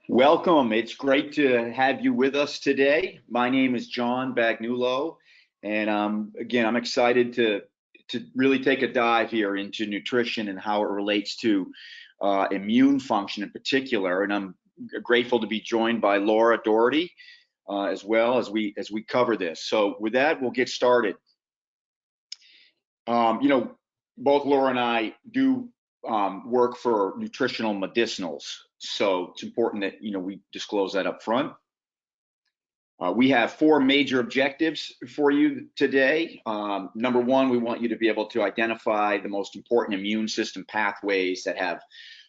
Welcome. It's great to have you with us today. My name is John Bagnulo, and again, I'm excited to really take a dive here into nutrition and how it relates to immune function in particular. And I'm grateful to be joined by Laura Dority as well as we cover this. So with that, we'll get started. Um, you know, Both Laura and I do work for nutritional medicinals, so it's important that we disclose that up front. We have four major objectives for you today. Number one, we want you to be able to identify the most important immune system pathways that have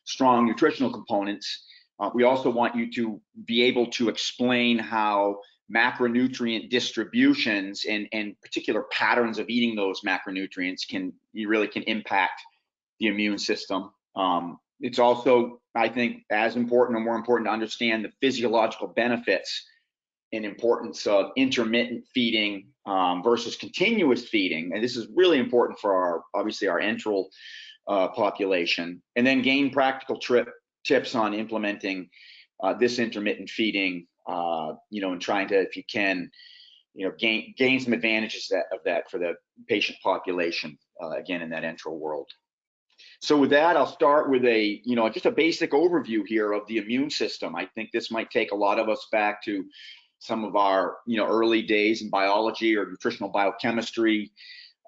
strong nutritional components. We also want you to be able to explain how macronutrient distributions and particular patterns of eating those macronutrients can impact the immune system. It's also, I think, as important or more important to understand the physiological benefits and importance of intermittent feeding versus continuous feeding. And this is really important for obviously our enteral population. And then gain practical tips on implementing this intermittent feeding, and trying to, if you can, gain some advantages of that for the patient population, again, in that enteral world. So with that, I'll start with just a basic overview here of the immune system. I think this might take a lot of us back to some of our, early days in biology or nutritional biochemistry,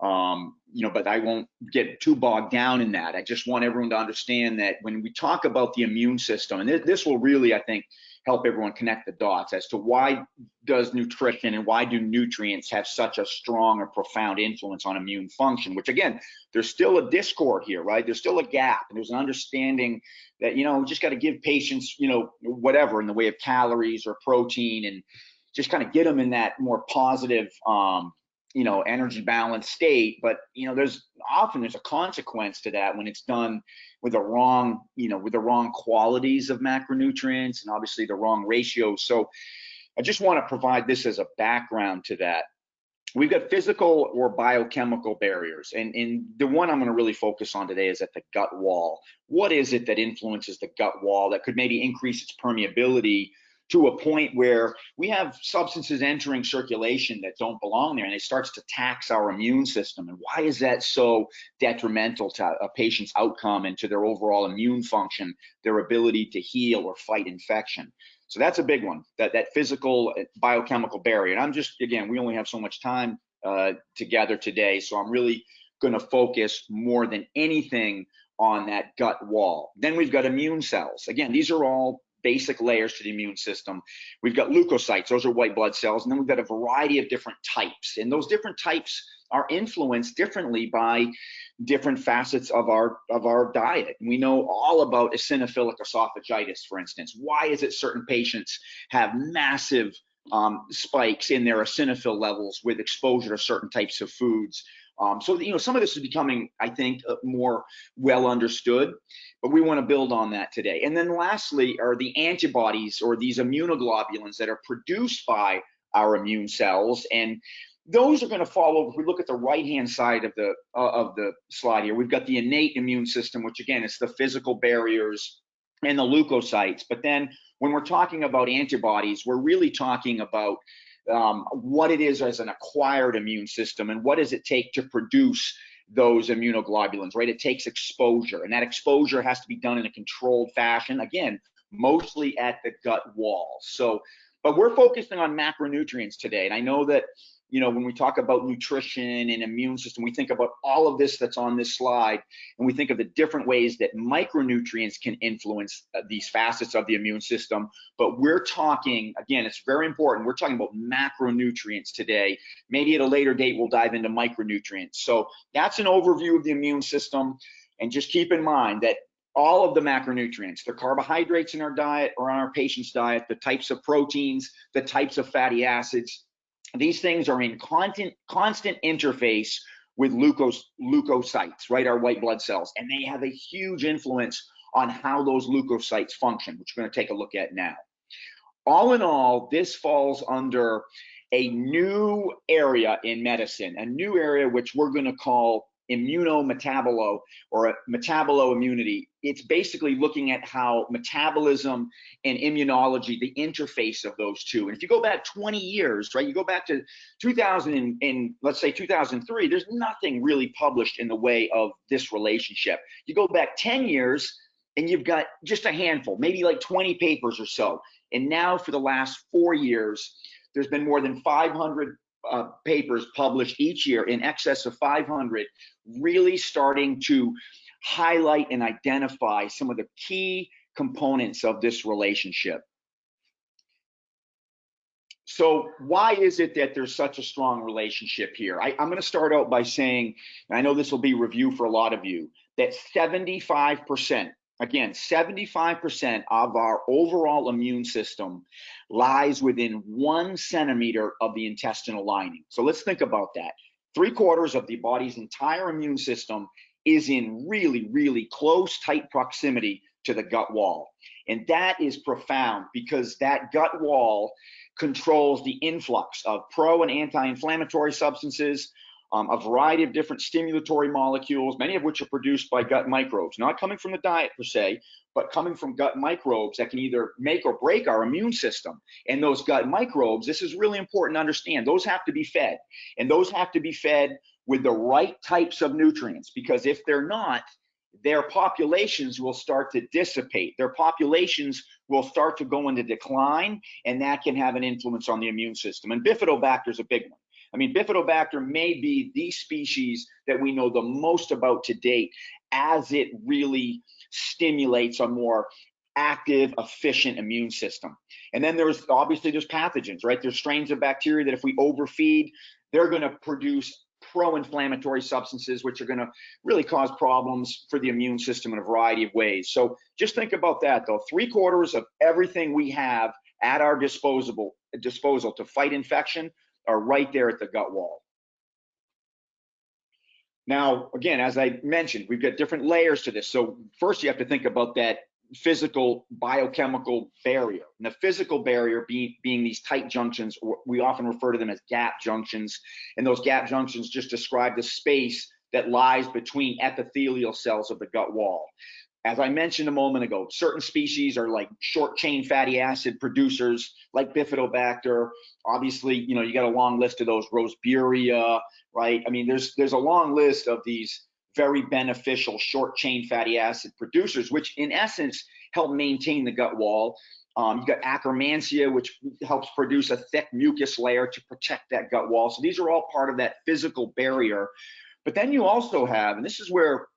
but I won't get too bogged down in that. I just want everyone to understand that when we talk about the immune system, and this will really, I think, help everyone connect the dots as to why does nutrition and why do nutrients have such a strong or profound influence on immune function, which again, there's still a discord here, right? There's still a gap, and there's an understanding that, we just got to give patients, whatever in the way of calories or protein and just kind of get them in that more positive, energy balanced state. But, there's a consequence to that when it's done with the wrong, with the wrong qualities of macronutrients and obviously the wrong ratios. So I just want to provide this as a background to that. We've got physical or biochemical barriers, and the one I'm going to really focus on today is at the gut wall. What is it that influences the gut wall that could maybe increase its permeability to a point where we have substances entering circulation that don't belong there, and it starts to tax our immune system? And why is that so detrimental to a patient's outcome and to their overall immune function, their ability to heal or fight infection? So that's a big one, that physical biochemical barrier. And I'm just, again, we only have so much time together today, so I'm really going to focus more than anything on that gut wall. Then we've got immune cells. Again, these are all basic layers to the immune system. We've got leukocytes, those are white blood cells, and then we've got a variety of different types. And those different types are influenced differently by different facets of our diet. We know all about eosinophilic esophagitis, for instance. Why is it certain patients have massive spikes in their eosinophil levels with exposure to certain types of foods? So some of this is becoming, I think, more well understood, but we want to build on that today. And then lastly are the antibodies, or these immunoglobulins that are produced by our immune cells. And those are going to follow. If we look at the right-hand side of the slide here, we've got the innate immune system, which again, it's the physical barriers and the leukocytes. But then when we're talking about antibodies, we're really talking about what it is as an acquired immune system, and what does it take to produce those immunoglobulins, right? It takes exposure, and that exposure has to be done in a controlled fashion, again, mostly at the gut wall. So, but we're focusing on macronutrients today. And I know that, when we talk about nutrition and immune system, we think about all of this that's on this slide, and we think of the different ways that micronutrients can influence these facets of the immune system. But we're talking, again, it's very important, we're talking about macronutrients today. Maybe at a later date, we'll dive into micronutrients. So that's an overview of the immune system. And just keep in mind that all of the macronutrients, the carbohydrates in our diet or on our patient's diet, the types of proteins, the types of fatty acids, these things are in constant interface with leukocytes, right, our white blood cells, and they have a huge influence on how those leukocytes function, which we're going to take a look at now. All in all, this falls under a new area in medicine, a new area which we're going to call immunometabolo or metaboloimmunity. It's basically looking at how metabolism and immunology, the interface of those two. And if you go back 20 years, right, you go back to 2000 and let's say 2003, there's nothing really published in the way of this relationship. You go back 10 years and you've got just a handful, maybe like 20 papers or so. And now for the last 4 years, there's been more than 500 papers published each year, in excess of 500, really starting to highlight and identify some of the key components of this relationship. So why is it that there's such a strong relationship here? I'm going to start out by saying, and I know this will be review for a lot of you, that 75%, again, 75% of our overall immune system lies within 1 centimeter of the intestinal lining. So let's think about that. 3/4 of the body's entire immune system is in really, really close, tight proximity to the gut wall. And that is profound because that gut wall controls the influx of pro and anti-inflammatory substances, a variety of different stimulatory molecules, many of which are produced by gut microbes, not coming from the diet per se, but coming from gut microbes that can either make or break our immune system. And those gut microbes, this is really important to understand, those have to be fed. And those have to be fed with the right types of nutrients, because if they're not, their populations will start to dissipate. Their populations will start to go into decline, and that can have an influence on the immune system. And bifidobacter is a big one. I mean, bifidobacter may be the species that we know the most about to date, as it really stimulates a more active, efficient immune system. And then there's pathogens, right? There's strains of bacteria that if we overfeed, they're going to produce pro-inflammatory substances, which are going to really cause problems for the immune system in a variety of ways. So just think about that, though. 3/4 of everything we have at our disposal to fight infection are right there at the gut wall. Now, again, as I mentioned, we've got different layers to this. So first you have to think about that physical biochemical barrier. And the physical barrier being these tight junctions, we often refer to them as gap junctions. And those gap junctions just describe the space that lies between epithelial cells of the gut wall. As I mentioned a moment ago, certain species are like short chain fatty acid producers, like bifidobacter. Obviously, you got a long list of those, Roseburia, right? I mean, there's a long list of these very beneficial short chain fatty acid producers, which in essence help maintain the gut wall. You've got Akkermansia, which helps produce a thick mucus layer to protect that gut wall. So these are all part of that physical barrier. But then you also have, and this is where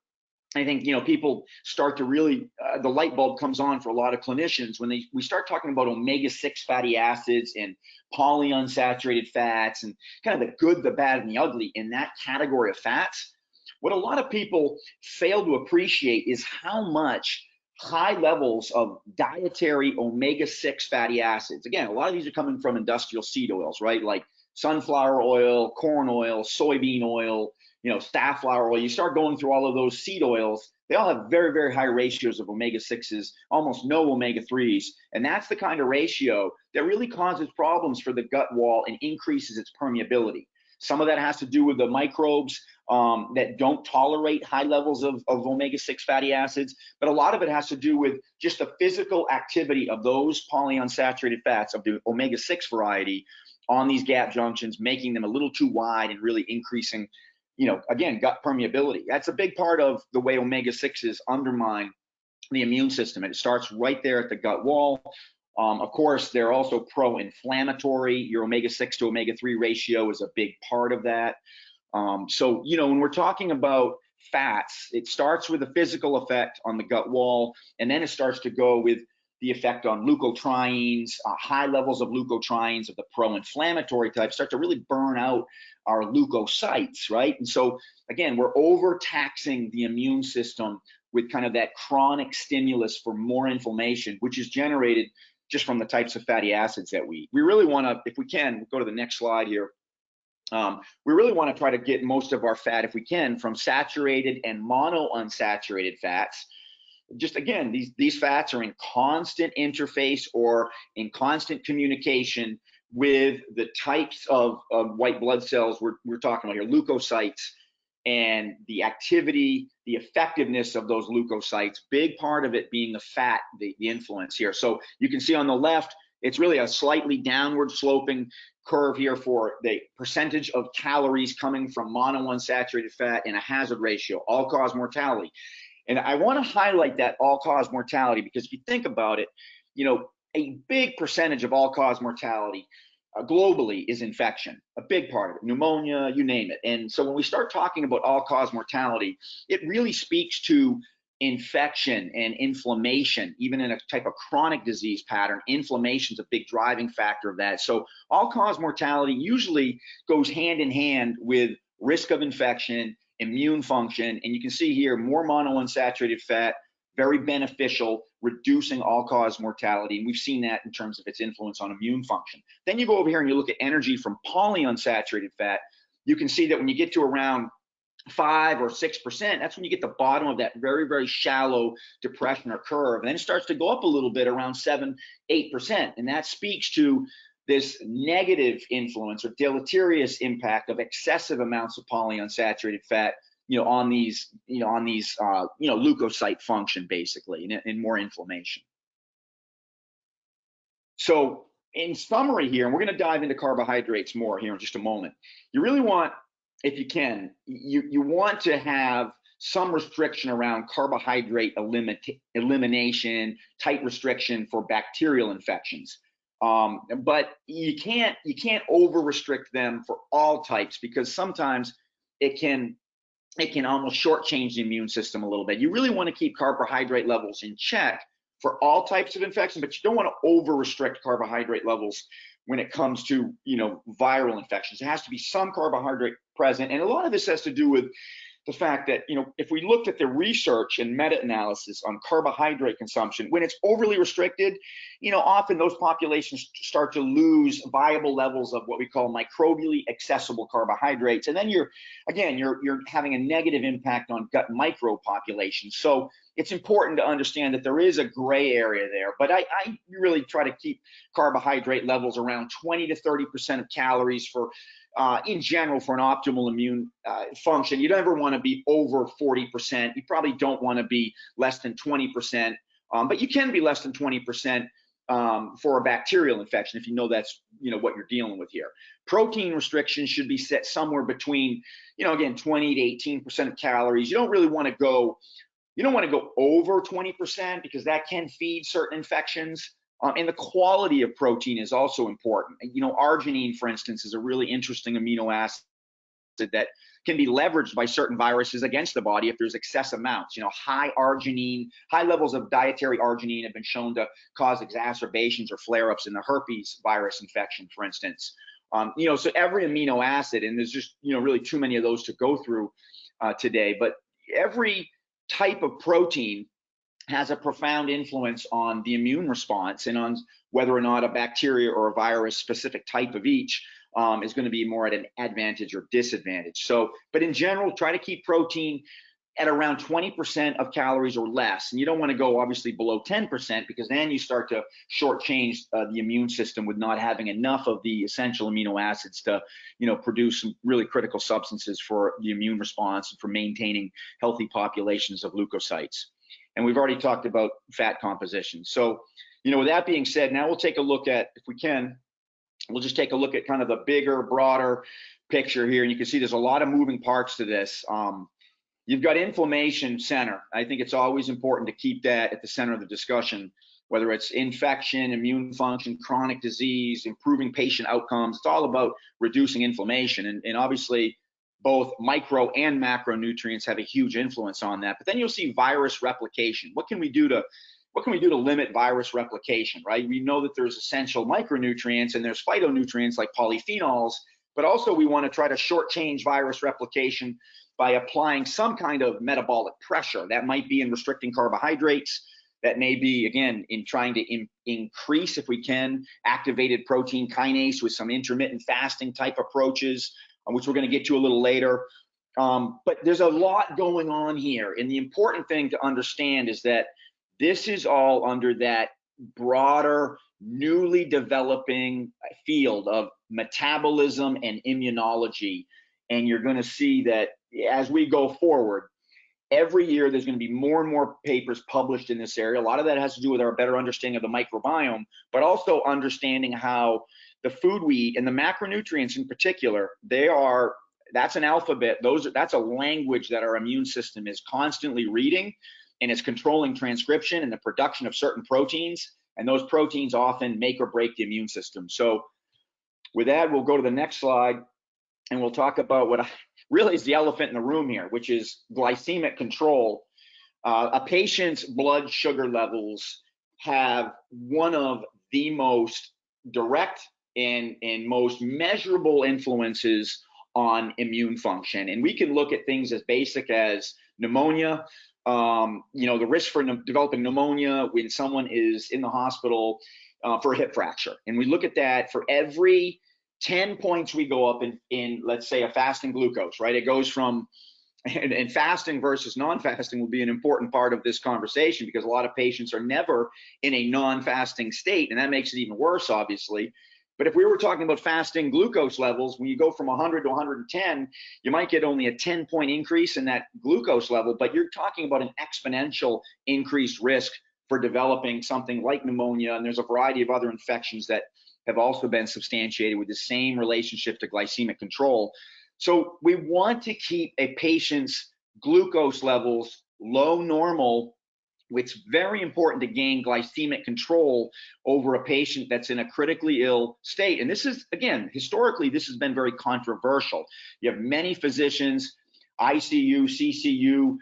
I think people start to really the light bulb comes on for a lot of clinicians when we start talking about omega-6 fatty acids and polyunsaturated fats and kind of the good, the bad, and the ugly in that category of fats. What a lot of people fail to appreciate is how much high levels of dietary omega-6 fatty acids. Again, a lot of these are coming from industrial seed oils, right? Like sunflower oil, corn oil, soybean oil, safflower oil. You start going through all of those seed oils, they all have very, very high ratios of omega-6s, almost no omega-3s. And that's the kind of ratio that really causes problems for the gut wall and increases its permeability. Some of that has to do with the microbes that don't tolerate high levels of omega-6 fatty acids, but a lot of it has to do with just the physical activity of those polyunsaturated fats of the omega-6 variety on these gap junctions, making them a little too wide and really increasing, again, gut permeability. That's a big part of the way omega-6s undermine the immune system. And it starts right there at the gut wall. Of course, they're also pro-inflammatory. Your omega-6 to omega-3 ratio is a big part of that. So, when we're talking about fats, it starts with a physical effect on the gut wall, and then it starts to go with the effect on leukotrienes. High levels of leukotrienes of the pro-inflammatory type start to really burn out our leukocytes, right? And so, again, we're overtaxing the immune system with kind of that chronic stimulus for more inflammation, which is generated just from the types of fatty acids that we eat. We really want to, if we can, we'll go to the next slide here. We really want to try to get most of our fat, if we can, from saturated and monounsaturated fats. Just again, these fats are in constant interface or in constant communication with the types of white blood cells we're talking about here, leukocytes, and the activity, the effectiveness of those leukocytes, big part of it being the fat, the influence here. So you can see on the left, it's really a slightly downward sloping curve here for the percentage of calories coming from monounsaturated fat in a hazard ratio, all-cause mortality. And I want to highlight that all-cause mortality because if you think about it, you know, a big percentage of all-cause mortality globally is infection, a big part of it, pneumonia, you name it. And so when we start talking about all-cause mortality, it really speaks to infection and inflammation. Even in a type of chronic disease pattern, inflammation is a big driving factor of that. So all-cause mortality usually goes hand in hand with risk of infection, immune function, and you can see here more monounsaturated fat, very beneficial, reducing all-cause mortality, and we've seen that in terms of its influence on immune function. Then you go over here and you look at energy from polyunsaturated fat. You can see that when you get to around 5 or 6%, that's when you get the bottom of that very, very shallow depression or curve. And then it starts to go up a little bit around 7, 8. And that speaks to this negative influence or deleterious impact of excessive amounts of polyunsaturated fat, on these leukocyte function basically, and more inflammation. So in summary here, and we're going to dive into carbohydrates more here in just a moment, you really want, if you can, you want to have some restriction around carbohydrate elimination, tight restriction for bacterial infections. But you can't over restrict them for all types, because sometimes it can almost shortchange the immune system a little bit. You really want to keep carbohydrate levels in check for all types of infections, but you don't want to over restrict carbohydrate levels when it comes to viral infections. There has to be some carbohydrate present, and a lot of this has to do with the fact that if we looked at the research and meta-analysis on carbohydrate consumption, when it's overly restricted, often those populations start to lose viable levels of what we call microbially accessible carbohydrates, and then you're having a negative impact on gut microbe populations. So it's important to understand that there is a gray area there, but I really try to keep carbohydrate levels around 20 to 30% of calories for in general for an optimal immune function. You don't ever want to be over 40%. You probably don't want to be less than 20%, but you can be less than 20% for a bacterial infection if you know that's what you're dealing with here. Protein restrictions should be set somewhere between again 20 to 18% of calories. You don't really want to go over 20% because that can feed certain infections. And the quality of protein is also important. Arginine, for instance, is a really interesting amino acid that can be leveraged by certain viruses against the body if there's excess amounts. High levels of dietary arginine have been shown to cause exacerbations or flare-ups in the herpes virus infection, for instance. So every amino acid, and there's just really too many of those to go through today, but every type of protein has a profound influence on the immune response and on whether or not a bacteria or a virus specific type of each is going to be more at an advantage or disadvantage. So, but in general, try to keep protein at around 20% of calories or less. And you don't want to go obviously below 10% because then you start to shortchange the immune system with not having enough of the essential amino acids to, produce some really critical substances for the immune response and for maintaining healthy populations of leukocytes. And we've already talked about fat composition. So, with that being said, now we'll take a look at, if we can, we'll just take a look at kind of the bigger, broader picture here. And you can see there's a lot of moving parts to this. You've got inflammation center. I think it's always important to keep that at the center of the discussion, whether it's infection, immune function, chronic disease, improving patient outcomes. It's all about reducing inflammation. And obviously, both micro and macronutrients have a huge influence on that. But then you'll see virus replication. What can we do to limit virus replication, right? We know that there's essential micronutrients and there's phytonutrients like polyphenols, but also we want to try to shortchange virus replication by applying some kind of metabolic pressure. That might be in restricting carbohydrates. That may be, again, in trying to increase, if we can, activated protein kinase with some intermittent fasting type approaches, which we're going to get to a little later. But there's a lot going on here. And the important thing to understand is that this is all under that broader, newly developing field of metabolism and immunology. And you're going to see that, as we go forward, every year there's going to be more and more papers published in this area. A lot of that has to do with our better understanding of the microbiome, but also understanding how the food we eat and the macronutrients in particular, that's an alphabet. That's a language that our immune system is constantly reading, and it's controlling transcription and the production of certain proteins. And those proteins often make or break the immune system. So with that, we'll go to the next slide, and we'll talk about what really is the elephant in the room here, which is glycemic control. A patient's blood sugar levels have one of the most direct and most measurable influences on immune function. And we can look at things as basic as pneumonia, the risk for developing pneumonia when someone is in the hospital for a hip fracture. And we look at that for every 10 points we go up in let's say, a fasting glucose, right? It goes from, and fasting versus non-fasting will be an important part of this conversation, because a lot of patients are never in a non-fasting state, and that makes it even worse, obviously. But if we were talking about fasting glucose levels, when you go from 100 to 110, you might get only a 10-point increase in that glucose level, but you're talking about an exponential increased risk for developing something like pneumonia. And there's a variety of other infections that have also been substantiated with the same relationship to glycemic control. So we want to keep a patient's glucose levels low, normal. It's very important to gain glycemic control over a patient that's in a critically ill state. And this is, again, historically, this has been very controversial. You have many physicians, ICU, CCU,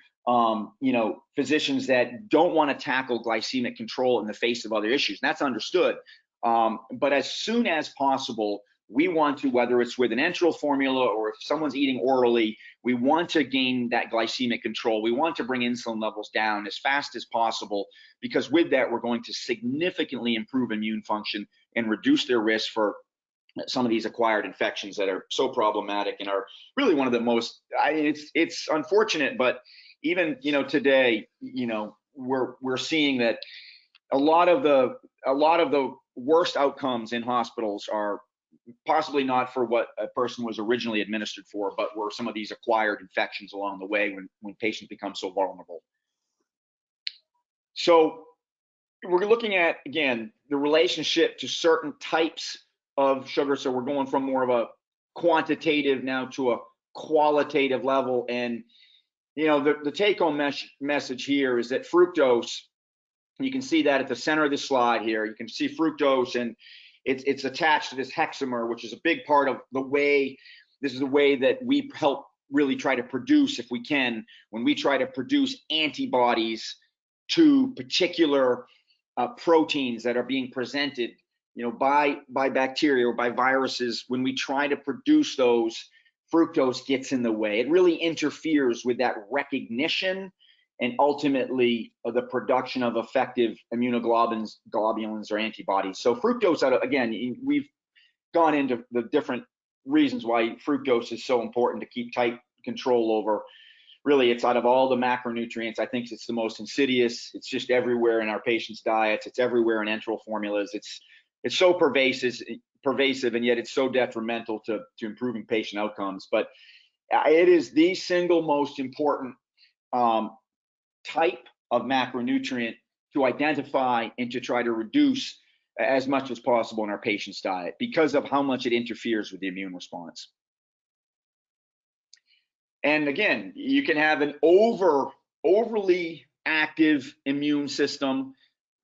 physicians that don't want to tackle glycemic control in the face of other issues. And that's understood. But as soon as possible, we want to, whether it's with an enteral formula or if someone's eating orally, we want to gain that glycemic control. We want to bring insulin levels down as fast as possible, because with that, we're going to significantly improve immune function and reduce their risk for some of these acquired infections that are so problematic and are really one of the most, it's unfortunate, but even, today, we're seeing that a lot of the worst outcomes in hospitals are possibly not for what a person was originally administered for, but were some of these acquired infections along the way when patients become so vulnerable. So we're looking at, again, the relationship to certain types of sugar. So we're going from more of a quantitative now to a qualitative level. And, the take-home message here is that fructose, you can see that at the center of this slide here, you can see fructose, and it's attached to this hexamer, which is a big part of the way that we help really try to produce, if we can, when we try to produce antibodies to particular proteins that are being presented, by bacteria or by viruses. When we try to produce those, fructose gets in the way. It really interferes with that recognition and ultimately the production of effective immunoglobulins or antibodies. So fructose, again, we've gone into the different reasons why fructose is so important to keep tight control over. Really, it's out of all the macronutrients, I think it's the most insidious. It's just everywhere in our patients' diets. It's everywhere in enteral formulas. It's so pervasive, and yet it's so detrimental to improving patient outcomes. But it is the single most important type of macronutrient to identify and to try to reduce as much as possible in our patient's diet, because of how much it interferes with the immune response. And again, you can have an overly active immune system,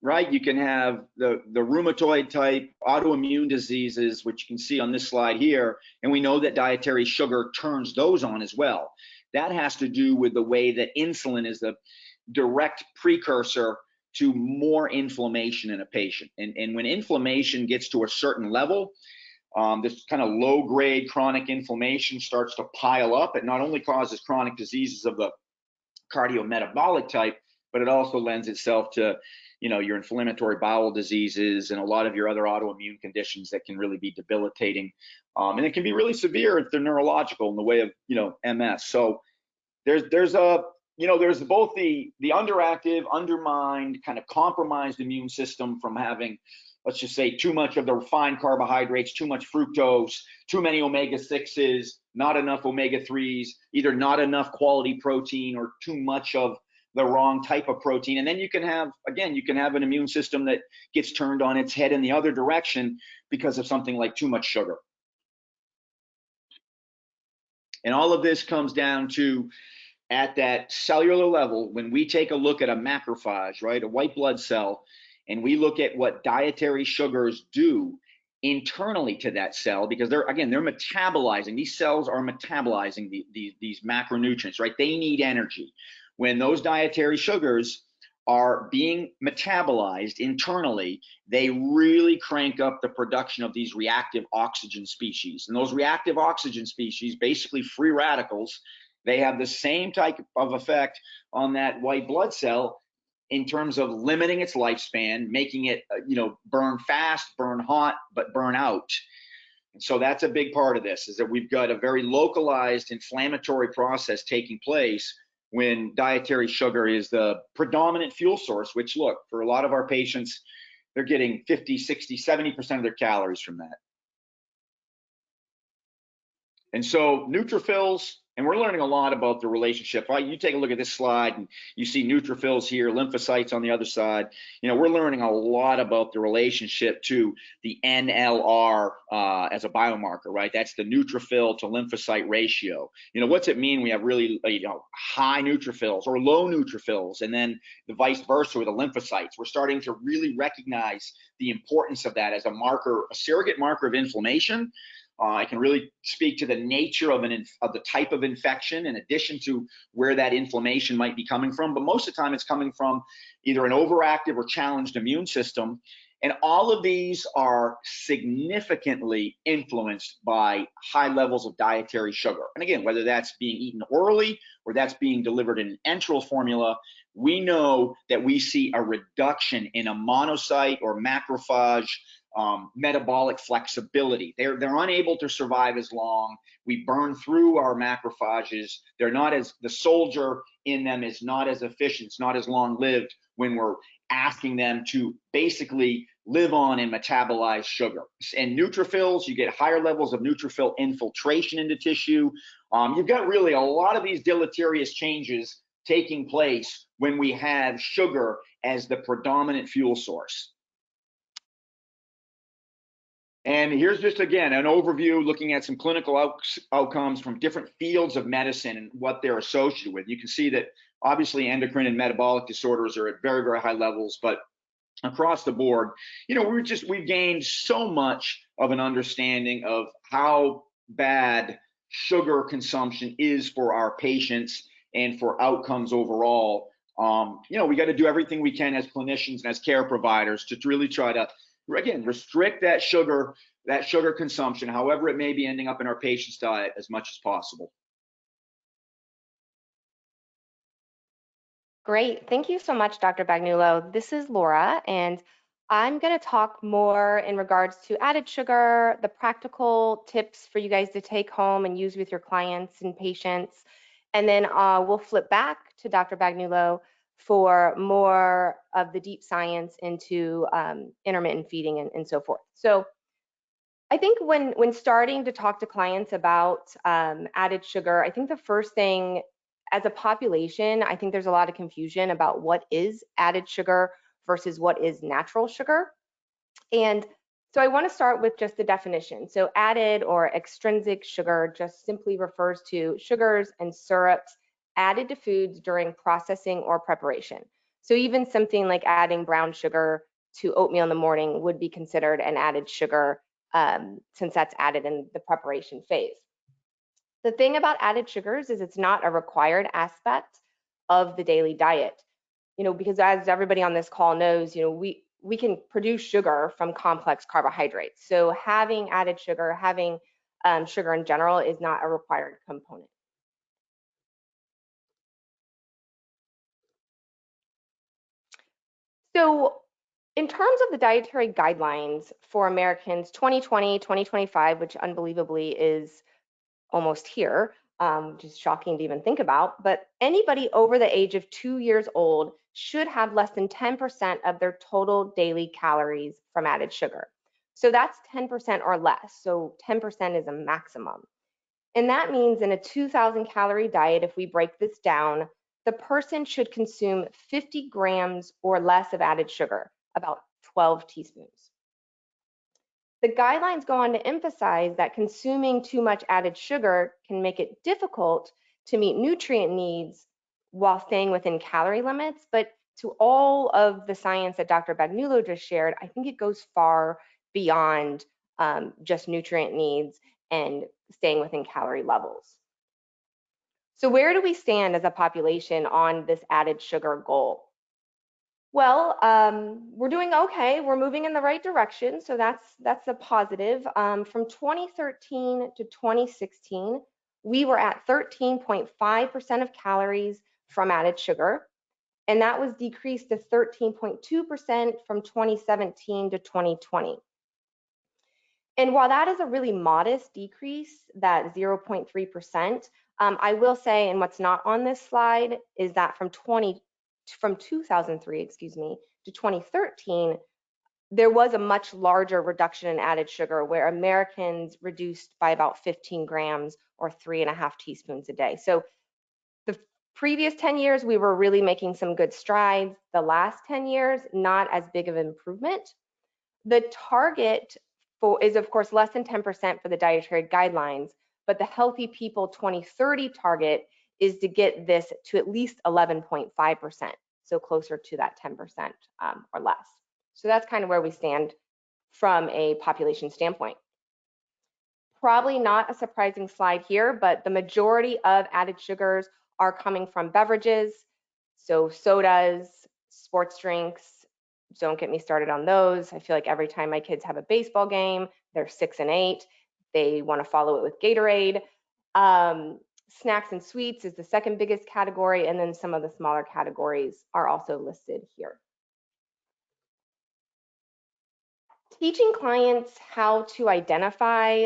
right? You can have the rheumatoid type autoimmune diseases, which you can see on this slide here, and we know that dietary sugar turns those on as well. That has to do with the way that insulin is the direct precursor to more inflammation in a patient. And when inflammation gets to a certain level, this kind of low-grade chronic inflammation starts to pile up. It not only causes chronic diseases of the cardiometabolic type, but it also lends itself to, your inflammatory bowel diseases and a lot of your other autoimmune conditions that can really be debilitating. And it can be really severe if they're neurological in the way of, MS. So there's both the underactive, undermined, kind of compromised immune system from having let's just say too much of the refined carbohydrates, too much fructose, too many omega-6s, not enough omega-3s, either not enough quality protein or too much of the wrong type of protein. And then you can have, again, you can have an immune system that gets turned on its head in the other direction because of something like too much sugar. And all of this comes down to, at that cellular level, when we take a look at a macrophage, right, a white blood cell, and we look at what dietary sugars do internally to that cell, because they're metabolizing, these cells are metabolizing these macronutrients, right? They need energy. When those dietary sugars are being metabolized internally, they really crank up the production of these reactive oxygen species. And those reactive oxygen species, basically free radicals, they have the same type of effect on that white blood cell in terms of limiting its lifespan, making it, burn fast, burn hot, but burn out. And so that's a big part of this, is that we've got a very localized inflammatory process taking place when dietary sugar is the predominant fuel source, which, look, for a lot of our patients, they're getting 50, 60, 70% of their calories from that. And so neutrophils, and we're learning a lot about the relationship. You take a look at this slide and you see neutrophils here, lymphocytes on the other side. We're learning a lot about the relationship to the NLR as a biomarker, right? That's the neutrophil to lymphocyte ratio. What's it mean we have really, high neutrophils or low neutrophils, and then the vice versa with the lymphocytes? We're starting to really recognize the importance of that as a marker, a surrogate marker of inflammation. I can really speak to the nature of the type of infection, in addition to where that inflammation might be coming from. But most of the time, it's coming from either an overactive or challenged immune system. And all of these are significantly influenced by high levels of dietary sugar. And again, whether that's being eaten orally or that's being delivered in an enteral formula, we know that we see a reduction in a monocyte or macrophage metabolic flexibility. They're unable to survive as long. We burn through our macrophages. They're not as, the soldier in them is not as efficient, it's not as long-lived when we're asking them to basically live on and metabolize sugar. And neutrophils, you get higher levels of neutrophil infiltration into tissue. You've got really a lot of these deleterious changes taking place when we have sugar as the predominant fuel source. And here's just, again, an overview looking at some clinical outcomes from different fields of medicine and what they're associated with. You can see that obviously endocrine and metabolic disorders are at very, very high levels, but across the board, we've gained so much of an understanding of how bad sugar consumption is for our patients and for outcomes overall. We got to do everything we can as clinicians and as care providers to really try to, again, restrict that sugar consumption, however it may be ending up in our patient's diet, as much as possible. Great. Thank you so much, Dr. Bagnulo. This is Laura, and I'm going to talk more in regards to added sugar, the practical tips for you guys to take home and use with your clients and patients. And then we'll flip back to Dr. Bagnulo for more of the deep science into intermittent feeding and so forth. So I think when starting to talk to clients about added sugar, I think the first thing, as a population, I think there's a lot of confusion about what is added sugar versus what is natural sugar. And so I want to start with just the definition. So added or extrinsic sugar just simply refers to sugars and syrups added to foods during processing or preparation. So even something like adding brown sugar to oatmeal in the morning would be considered an added sugar since that's added in the preparation phase. The thing about added sugars is it's not a required aspect of the daily diet, because as everybody on this call knows, we can produce sugar from complex carbohydrates. So having added sugar, having sugar in general is not a required component. So in terms of the dietary guidelines for Americans 2020, 2025, which unbelievably is almost here, which is shocking to even think about. But anybody over the age of 2 years old should have less than 10% of their total daily calories from added sugar. So that's 10% or less. So 10% is a maximum. And that means in a 2,000 calorie diet, if we break this down, the person should consume 50 grams or less of added sugar, about 12 teaspoons. The guidelines go on to emphasize that consuming too much added sugar can make it difficult to meet nutrient needs while staying within calorie limits. But to all of the science that Dr. Bagnulo just shared, I think it goes far beyond just nutrient needs and staying within calorie levels. So where do we stand as a population on this added sugar goal? Well, we're doing okay. We're moving in the right direction, so that's a positive. From 2013 to 2016, we were at 13.5% of calories from added sugar, and that was decreased to 13.2% from 2017 to 2020. And while that is a really modest decrease, that 0.3%, I will say, and what's not on this slide, is that from 2003, to 2013, there was a much larger reduction in added sugar where Americans reduced by about 15 grams or 3.5 teaspoons a day. So the previous 10 years, we were really making some good strides. The last 10 years, not as big of an improvement. The target is of course less than 10% for the dietary guidelines, but the Healthy People 2030 target is to get this to at least 11.5%, so closer to that 10% or less. So that's kind of where we stand from a population standpoint. Probably not a surprising slide here, but the majority of added sugars are coming from beverages, so sodas, sports drinks. Don't get me started on those. I feel like every time my kids have a baseball game, they're 6 and 8, they want to follow it with Gatorade. Snacks and sweets is the second biggest category, and then some of the smaller categories are also listed here. Teaching clients how to identify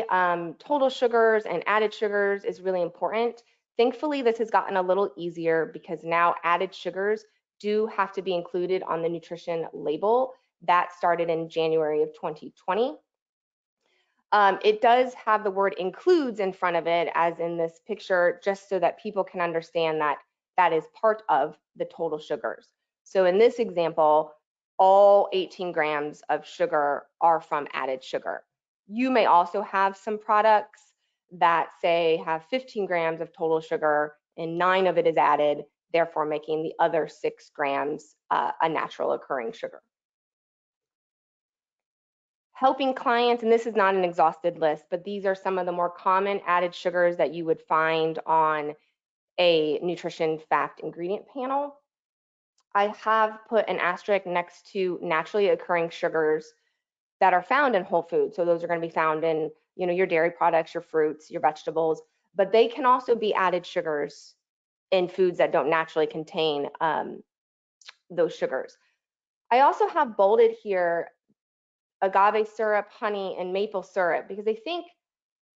total sugars and added sugars is really important. Thankfully, this has gotten a little easier because now added sugars do have to be included on the nutrition label. That started in January of 2020. It does have the word includes in front of it, as in this picture, just so that people can understand that that is part of the total sugars. So in this example, all 18 grams of sugar are from added sugar. You may also have some products that say have 15 grams of total sugar and 9 of it is added, therefore making the other 6 grams a natural occurring sugar. Helping clients, and this is not an exhausted list, but these are some of the more common added sugars that you would find on a nutrition fact ingredient panel. I have put an asterisk next to naturally occurring sugars that are found in whole foods. So those are going to be found in, your dairy products, your fruits, your vegetables, but they can also be added sugars in foods that don't naturally contain those sugars. I also have bolded here agave syrup, honey, and maple syrup, because I think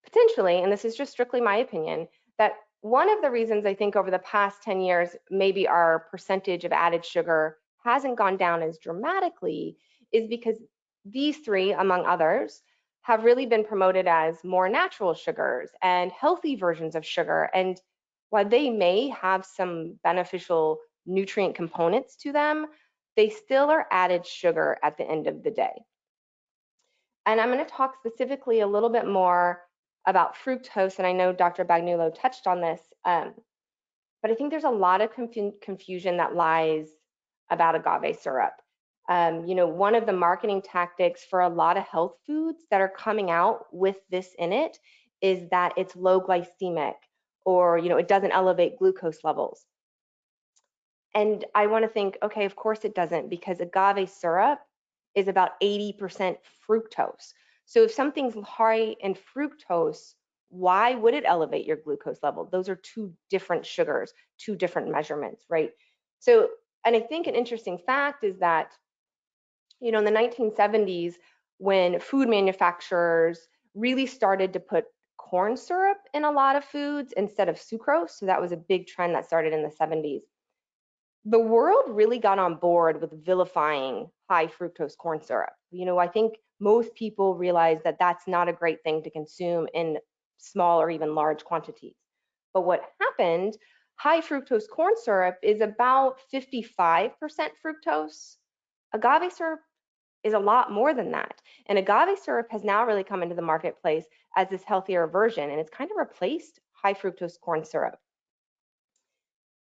potentially, and this is just strictly my opinion, that one of the reasons I think over the past 10 years, maybe our percentage of added sugar hasn't gone down as dramatically is because these three, among others, have really been promoted as more natural sugars and healthy versions of sugar. And while they may have some beneficial nutrient components to them, they still are added sugar at the end of the day. And I'm going to talk specifically a little bit more about fructose, and I know Dr. Bagnulo touched on this, but I think there's a lot of confusion that lies about agave syrup. One of the marketing tactics for a lot of health foods that are coming out with this in it is that it's low glycemic, or it doesn't elevate glucose levels. And I want to think, okay, of course it doesn't, because agave syrup is about 80% fructose. So if something's high in fructose, why would it elevate your glucose level? Those are two different sugars, two different measurements, right? So, and I think an interesting fact is that, in the 1970s, when food manufacturers really started to put corn syrup in a lot of foods instead of sucrose. So that was a big trend that started in the 70s. The world really got on board with vilifying high fructose corn syrup. I think most people realize that that's not a great thing to consume in small or even large quantities. But what happened, high fructose corn syrup is about 55% fructose. Agave syrup is a lot more than that. And agave syrup has now really come into the marketplace as this healthier version, and it's kind of replaced high fructose corn syrup.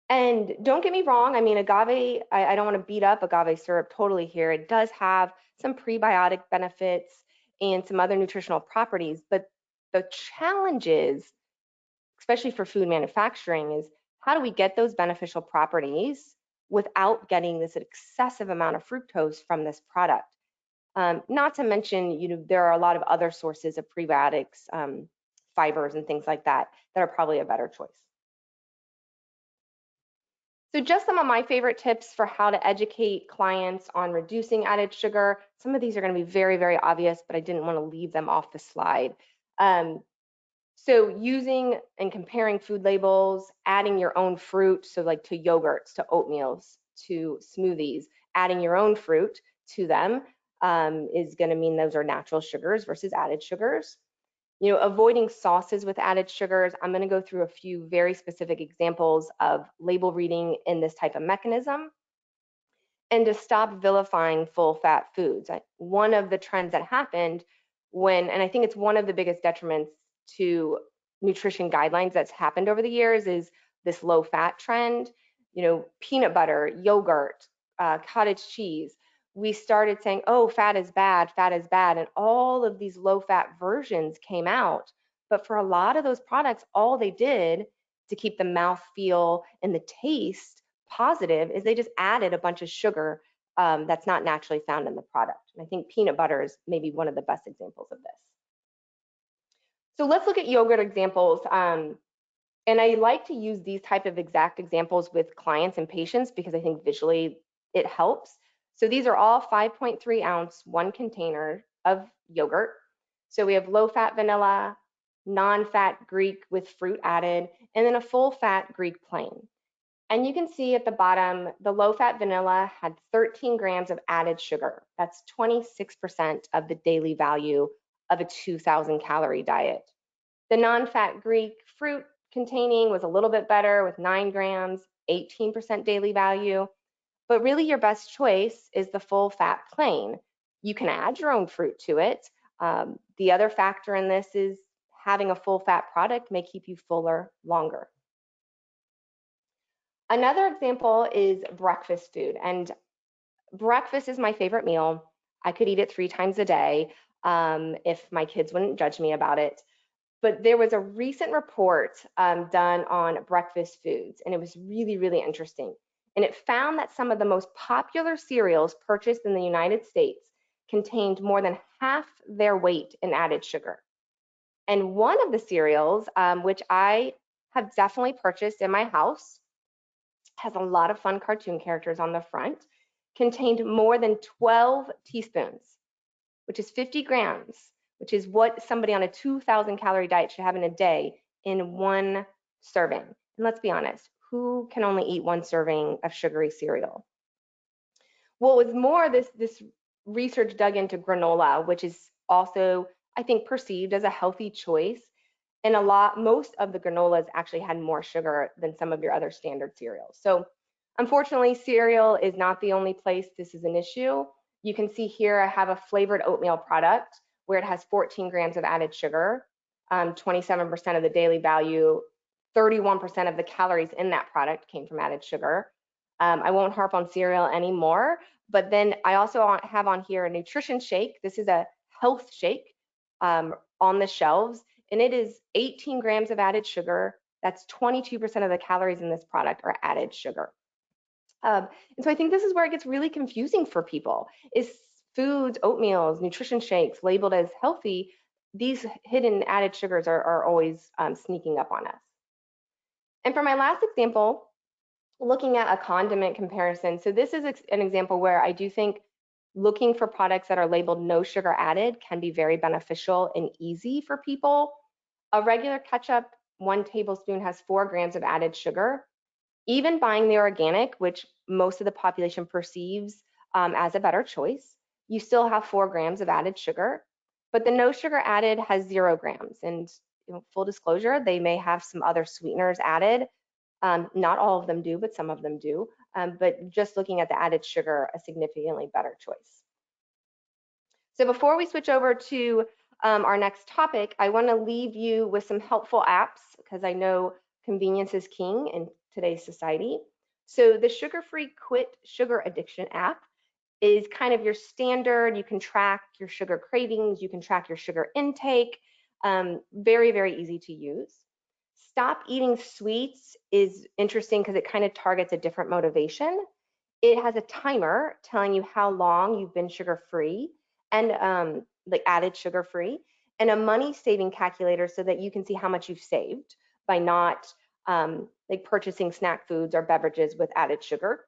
And don't get me wrong, I mean, agave, I don't want to beat up agave syrup totally here. It does have some prebiotic benefits and some other nutritional properties, but the challenge is, especially for food manufacturing, is how do we get those beneficial properties without getting this excessive amount of fructose from this product? Not to mention, there are a lot of other sources of prebiotics, fibers and things like that are probably a better choice. So just some of my favorite tips for how to educate clients on reducing added sugar. Some of these are going to be very, very obvious, but I didn't want to leave them off the slide. So using and comparing food labels, adding your own fruit, so like to yogurts, to oatmeals, to smoothies, adding your own fruit to them is going to mean those are natural sugars versus added sugars. Avoiding sauces with added sugars. I'm going to go through a few very specific examples of label reading in this type of mechanism. And to stop vilifying full fat foods. One of the trends that happened and I think it's one of the biggest detriments to nutrition guidelines that's happened over the years, is this low fat trend. Peanut butter, yogurt, cottage cheese. We started saying, oh, fat is bad, and all of these low-fat versions came out. But for a lot of those products, all they did to keep the mouthfeel and the taste positive is they just added a bunch of sugar that's not naturally found in the product. And I think peanut butter is maybe one of the best examples of this. So let's look at yogurt examples. And I like to use these type of exact examples with clients and patients because I think visually it helps. So these are all 5.3 ounce, one container of yogurt. So we have low fat vanilla, non-fat Greek with fruit added, and then a full fat Greek plain. And you can see at the bottom, the low fat vanilla had 13 grams of added sugar. That's 26% of the daily value of a 2,000 calorie diet. The non-fat Greek fruit containing was a little bit better with 9 grams, 18% daily value. But really your best choice is the full fat plain. You can add your own fruit to it. The other factor in this is having a full fat product may keep you fuller longer. Another example is breakfast food. And breakfast is my favorite meal. I could eat it 3 times a day if my kids wouldn't judge me about it. But there was a recent report done on breakfast foods, and it was really, really interesting. And it found that some of the most popular cereals purchased in the United States contained more than half their weight in added sugar. And one of the cereals, which I have definitely purchased in my house, has a lot of fun cartoon characters on the front, contained more than 12 teaspoons, which is 50 grams, which is what somebody on a 2,000 calorie diet should have in a day in one serving. And let's be honest, who can only eat one serving of sugary cereal? What was more, this research dug into granola, which is also, I think, perceived as a healthy choice. And most of the granolas actually had more sugar than some of your other standard cereals. So unfortunately, cereal is not the only place this is an issue. You can see here I have a flavored oatmeal product where it has 14 grams of added sugar, 27% of the daily value, 31% of the calories in that product came from added sugar. I won't harp on cereal anymore, but then I also have on here a nutrition shake. This is a health shake on the shelves, and it is 18 grams of added sugar. That's 22% of the calories in this product are added sugar. And so I think this is where it gets really confusing for people, is foods, oatmeals, nutrition shakes labeled as healthy, these hidden added sugars are always sneaking up on us. And for my last example, looking at a condiment comparison. So this is an example where I do think looking for products that are labeled no sugar added can be very beneficial and easy for people. A regular ketchup, 1 tablespoon, has 4 grams of added sugar. Even buying the organic, which most of the population perceives as a better choice, you still have 4 grams of added sugar. But the no sugar added has 0 grams. And full disclosure, they may have some other sweeteners added. Not all of them do, but some of them do. But just looking at the added sugar, a significantly better choice. So before we switch over to our next topic, I want to leave you with some helpful apps because I know convenience is king in today's society. So the Sugar-Free Quit Sugar Addiction app is kind of your standard. You can track your sugar cravings, you can track your sugar intake. Very, very easy to use. Stop Eating Sweets is interesting because it kind of targets a different motivation. It has a timer telling you how long you've been sugar-free and like added sugar-free, and a money saving calculator so that you can see how much you've saved by not like purchasing snack foods or beverages with added sugar.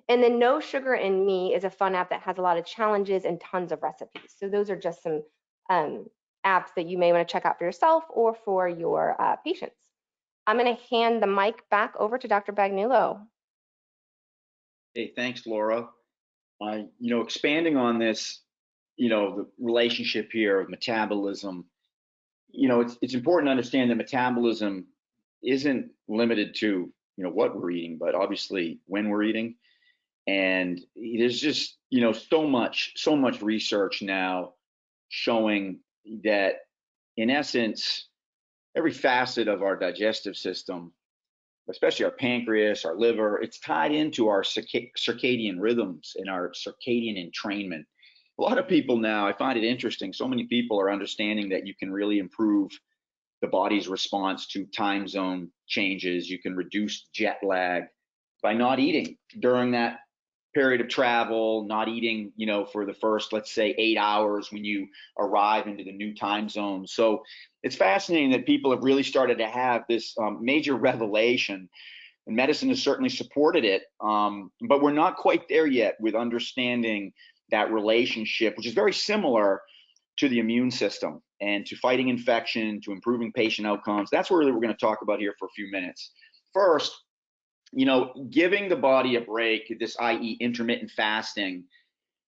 And then No Sugar in Me is a fun app that has a lot of challenges and tons of recipes. So those are just some apps that you may want to check out for yourself or for your patients. I'm going to hand the mic back over to Dr. Bagnulo. Hey, thanks, Laura. Expanding on this, the relationship here of metabolism, it's important to understand that metabolism isn't limited to, what we're eating, but obviously when we're eating. And there's just, so much research now showing that in essence, every facet of our digestive system, especially our pancreas, our liver, it's tied into our circadian rhythms and our circadian entrainment. A lot of people now, I find it interesting, so many people are understanding that you can really improve the body's response to time zone changes. You can reduce jet lag by not eating during that period of travel, not eating, for the first, let's say, 8 hours when you arrive into the new time zone. So it's fascinating that people have really started to have this major revelation, and medicine has certainly supported it, but we're not quite there yet with understanding that relationship, which is very similar to the immune system and to fighting infection, to improving patient outcomes. That's what really we're going to talk about here for a few minutes. First, giving the body a break, this i.e. intermittent fasting,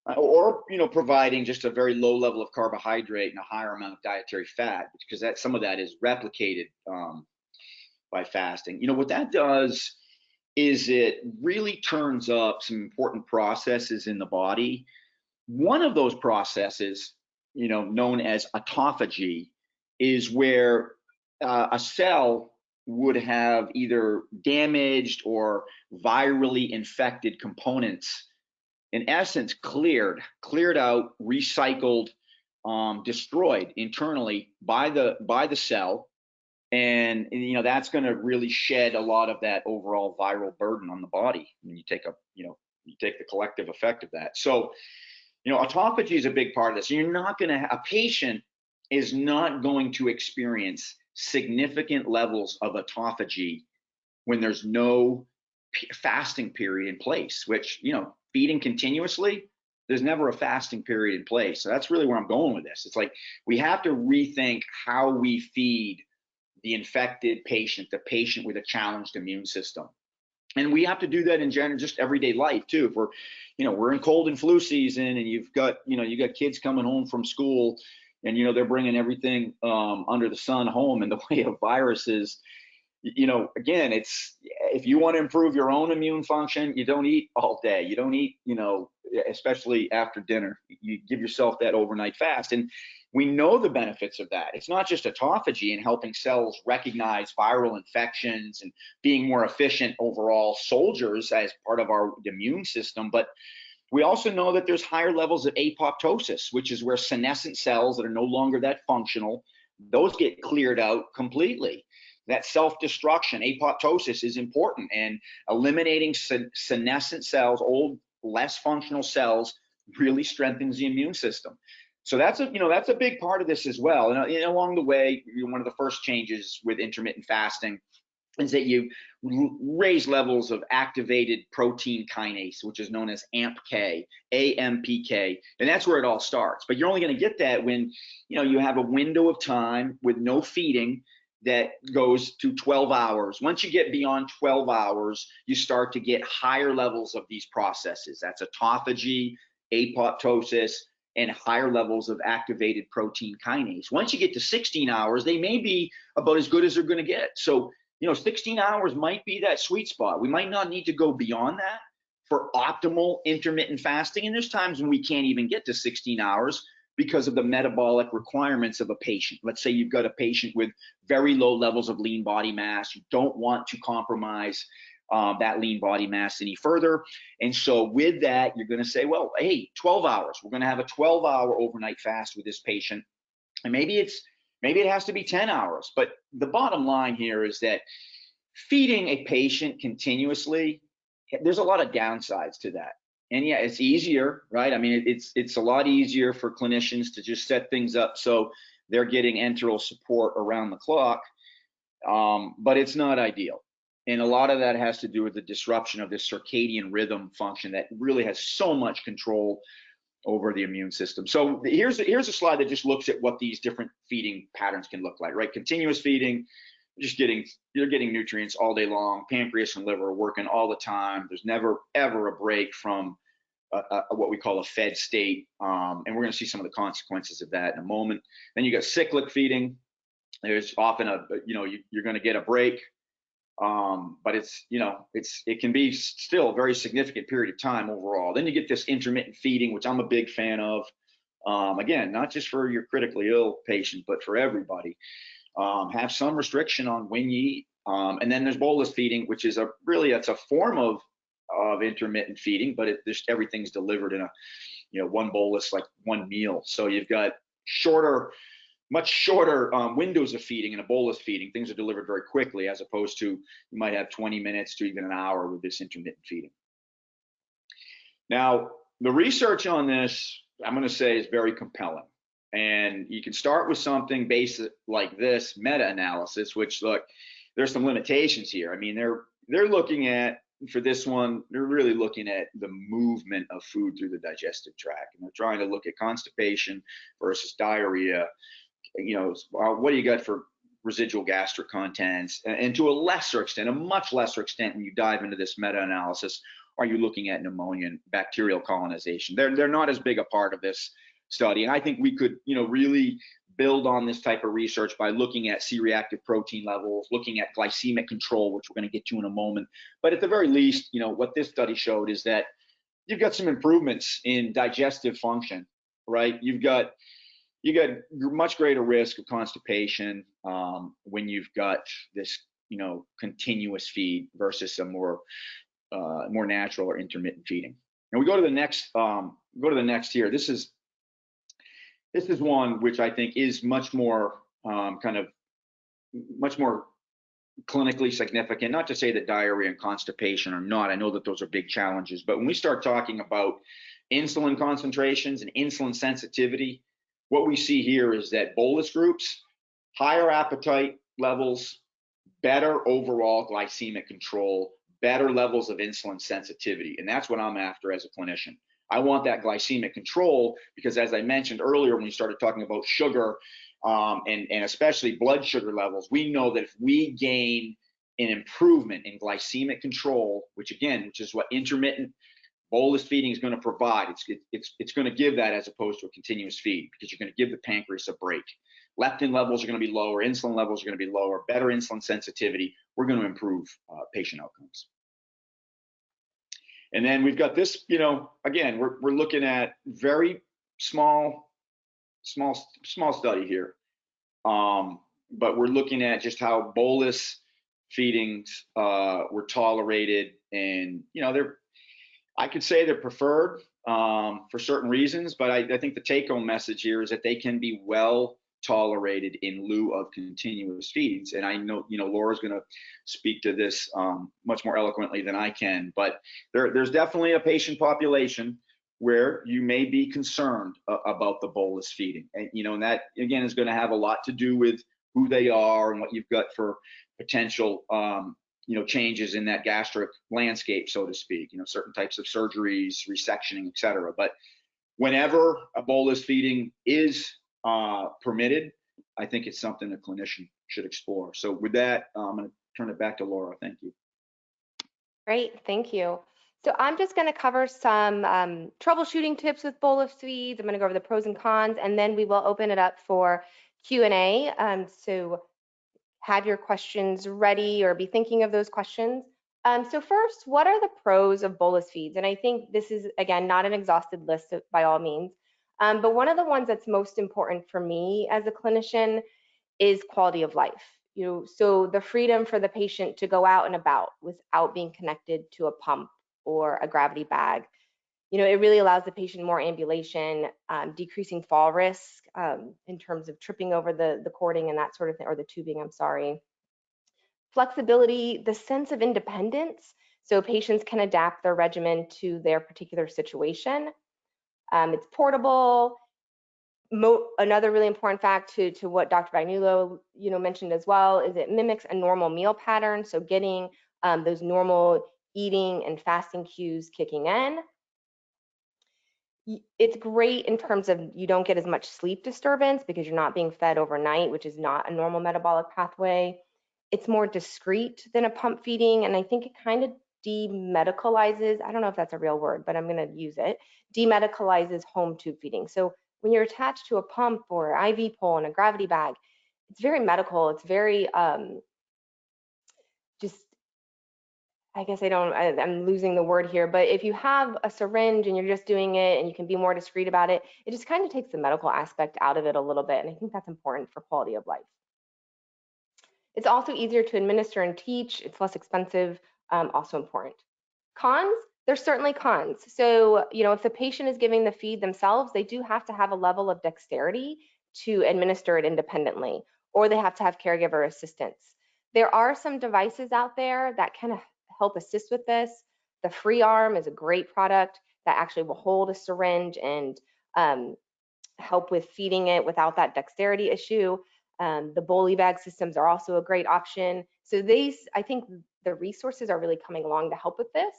or, providing just a very low level of carbohydrate and a higher amount of dietary fat, because some of that is replicated by fasting. What that does is it really turns up some important processes in the body. One of those processes, known as autophagy, is where a cell would have either damaged or virally infected components, in essence, cleared out, recycled, destroyed internally by the cell, and that's going to really shed a lot of that overall viral burden on the body when you take the collective effect of that. So, autophagy is a big part of this. You're not going to, a patient is not going to experience significant levels of autophagy when there's no fasting period in place, which, feeding continuously, there's never a fasting period in place. So that's really where I'm going with this. It's like we have to rethink how we feed the infected patient, the patient with a challenged immune system. And we have to do that in general, just everyday life too. If we're in cold and flu season, and you've got kids coming home from school, and they're bringing everything under the sun home in the way of viruses. Again, it's, if you want to improve your own immune function, you don't eat all day. You don't eat, especially after dinner. You give yourself that overnight fast. And we know the benefits of that. It's not just autophagy and helping cells recognize viral infections and being more efficient overall soldiers as part of our immune system, but we also know that there's higher levels of apoptosis, which is where senescent cells that are no longer that functional, those get cleared out completely. That self-destruction, apoptosis, is important, and eliminating senescent cells, old, less functional cells, really strengthens the immune system. So that's a big part of this as well. And along the way, one of the first changes with intermittent fasting is that you raise levels of activated protein kinase, which is known as AMPK, AMPK, and that's where it all starts. But you're only going to get that when, you have a window of time with no feeding that goes to 12 hours. Once you get beyond 12 hours, you start to get higher levels of these processes. That's autophagy, apoptosis, and higher levels of activated protein kinase. Once you get to 16 hours, they may be about as good as they're going to get. So, 16 hours might be that sweet spot. We might not need to go beyond that for optimal intermittent fasting. And there's times when we can't even get to 16 hours because of the metabolic requirements of a patient. Let's say you've got a patient with very low levels of lean body mass. You don't want to compromise that lean body mass any further. And so with that, you're going to say, well, hey, 12 hours. We're going to have a 12-hour overnight fast with this patient. And maybe it has to be 10 hours. But the bottom line here is that feeding a patient continuously, there's a lot of downsides to that. And yeah, it's easier, right? I mean, it's a lot easier for clinicians to just set things up so they're getting enteral support around the clock, but it's not ideal. And a lot of that has to do with the disruption of this circadian rhythm function that really has so much control over the immune system. So here's a slide that just looks at what these different feeding patterns can look like, right? Continuous feeding, you're getting nutrients all day long. Pancreas and liver are working all the time. There's never ever a break from what we call a fed state, and we're going to see some of the consequences of that in a moment. Then you got cyclic feeding. There's often you're going to get a break, but it can be still a very significant period of time overall. Then you get this intermittent feeding, which I'm a big fan of. Again, not just for your critically ill patient, but for everybody. Have some restriction on when you eat. And then there's bolus feeding, which is it's a form of intermittent feeding, but everything's delivered in one bolus, like one meal. So you've got much shorter windows of feeding in a bolus feeding. Things are delivered very quickly, as opposed to you might have 20 minutes to even an hour with this intermittent feeding. Now, the research on this, I'm going to say, is very compelling. And you can start with something basic like this meta-analysis, which, look, there's some limitations here. I mean, they're looking at, for this one, they're really looking at the movement of food through the digestive tract. And they're trying to look at constipation versus diarrhea. What do you got for residual gastric contents? And to a much lesser extent, when you dive into this meta-analysis, are you looking at pneumonia and bacterial colonization? They're not as big a part of this study. And I think we could, really build on this type of research by looking at C-reactive protein levels, looking at glycemic control, which we're going to get to in a moment. But at the very least, what this study showed is that you've got some improvements in digestive function, right? You've got much greater risk of constipation when you've got this, continuous feed versus a more natural or intermittent feeding. And we go to the next here. This is one which I think is much more much more clinically significant. Not to say that diarrhea and constipation are not. I know that those are big challenges, but when we start talking about insulin concentrations and insulin sensitivity, what we see here is that bolus groups, higher appetite levels, better overall glycemic control, better levels of insulin sensitivity. And that's what I'm after as a clinician. I want that glycemic control because, as I mentioned earlier, when we started talking about sugar and especially blood sugar levels, we know that if we gain an improvement in glycemic control, which is what intermittent bolus feeding is going to provide, it's going to give that as opposed to a continuous feed, because you're going to give the pancreas a break. Leptin levels are going to be lower, insulin levels are going to be lower, better insulin sensitivity. We're going to improve patient outcomes. And then we've got this, again, we're looking at very small study here, but we're looking at just how bolus feedings were tolerated, and I could say they're preferred for certain reasons, but I think the take-home message here is that they can be well tolerated in lieu of continuous feeds. And I know, Laura's going to speak to this much more eloquently than I can, but there's definitely a patient population where you may be concerned about the bolus feeding. And, and that, again, is going to have a lot to do with who they are and what you've got for potential changes in that gastric landscape, so to speak, certain types of surgeries, resectioning, et cetera. But whenever a bolus feeding is permitted, I think it's something a clinician should explore. So with that, I'm going to turn it back to Laura. Thank you. Great, thank you. So I'm just going to cover some troubleshooting tips with bolus feeds. I'm going to go over the pros and cons, and then we will open it up for Q&A. So have your questions ready or be thinking of those questions. So first, what are the pros of bolus feeds? And I think this is, again, not an exhaustive list by all means, but one of the ones that's most important for me as a clinician is quality of life. So the freedom for the patient to go out and about without being connected to a pump or a gravity bag. It really allows the patient more ambulation, decreasing fall risk in terms of tripping over the cording and that sort of thing, or the tubing, I'm sorry. Flexibility, the sense of independence, so patients can adapt their regimen to their particular situation. It's portable. Another really important fact to what Dr. Bagnulo mentioned as well is it mimics a normal meal pattern, so getting those normal eating and fasting cues kicking in. It's great in terms of you don't get as much sleep disturbance because you're not being fed overnight, which is not a normal metabolic pathway. It's more discreet than a pump feeding, and I think it kind of demedicalizes, I don't know if that's a real word, but I'm going to use it, demedicalizes home tube feeding. So when you're attached to a pump or IV pole and a gravity bag, it's very medical. It's very just, I guess I'm losing the word here, but if you have a syringe and you're just doing it and you can be more discreet about it, it just kind of takes the medical aspect out of it a little bit. And I think that's important for quality of life. It's also easier to administer and teach. It's less expensive, also important. Cons, there's certainly cons. So, if the patient is giving the feed themselves, they do have to have a level of dexterity to administer it independently, or they have to have caregiver assistance. There are some devices out there that can help assist with this. The free arm is a great product that actually will hold a syringe and help with feeding it without that dexterity issue. The Boley bag systems are also a great option. So I think the resources are really coming along to help with this.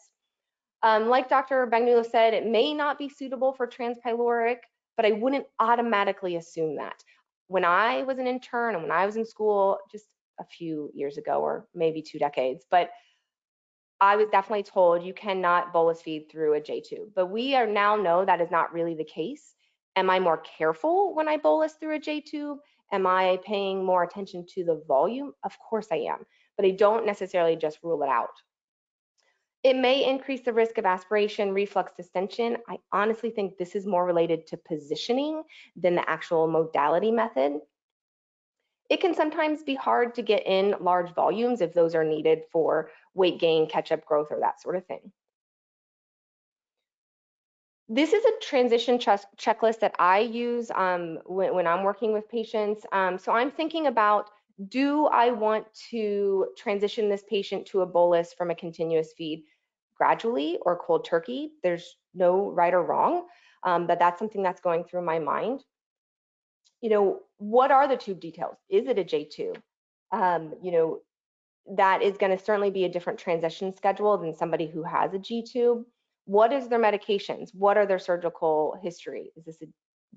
Like Dr. Bagnulo said, it may not be suitable for transpyloric, but I wouldn't automatically assume that. When I was an intern and when I was in school just a few years ago, or maybe 2 decades, but I was definitely told you cannot bolus feed through a J tube. But we are now know that is not really the case. Am I more careful when I bolus through a J tube? Am I paying more attention to the volume? Of course I am, but I don't necessarily just rule it out. It may increase the risk of aspiration, reflux distension. I honestly think this is more related to positioning than the actual modality method. It can sometimes be hard to get in large volumes if those are needed for weight gain, catch-up growth, or that sort of thing. This is a transition checklist that I use when I'm working with patients. So I'm thinking about, do I want to transition this patient to a bolus from a continuous feed gradually or cold turkey? There's no right or wrong, but that's something that's going through my mind. What are the tube details? Is it a J tube? That is going to certainly be a different transition schedule than somebody who has a G tube. What is their medications? What are their surgical history? Is this a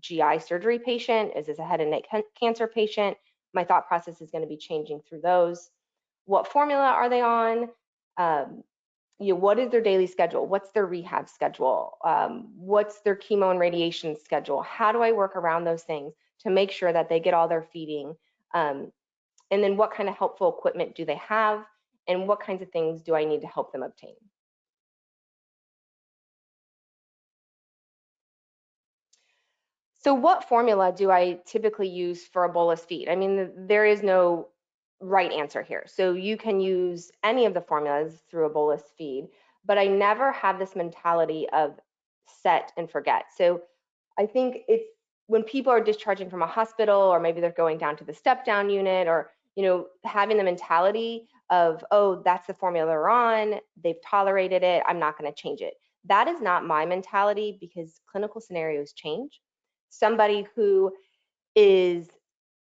GI surgery patient? Is this a head and neck cancer patient? My thought process is going to be changing through those. What formula are they on? What is their daily schedule? What's their rehab schedule? What's their chemo and radiation schedule? How do I work around those things to make sure that they get all their feeding? And then what kind of helpful equipment do they have? And what kinds of things do I need to help them obtain? So what formula do I typically use for a bolus feed? I mean, there is no right answer here. So you can use any of the formulas through a bolus feed, but I never have this mentality of set and forget. So I think it's when people are discharging from a hospital, or maybe they're going down to the step down unit, or having the mentality of, oh, that's the formula they're on, they've tolerated it, I'm not going to change it. That is not my mentality, because clinical scenarios change. Somebody who is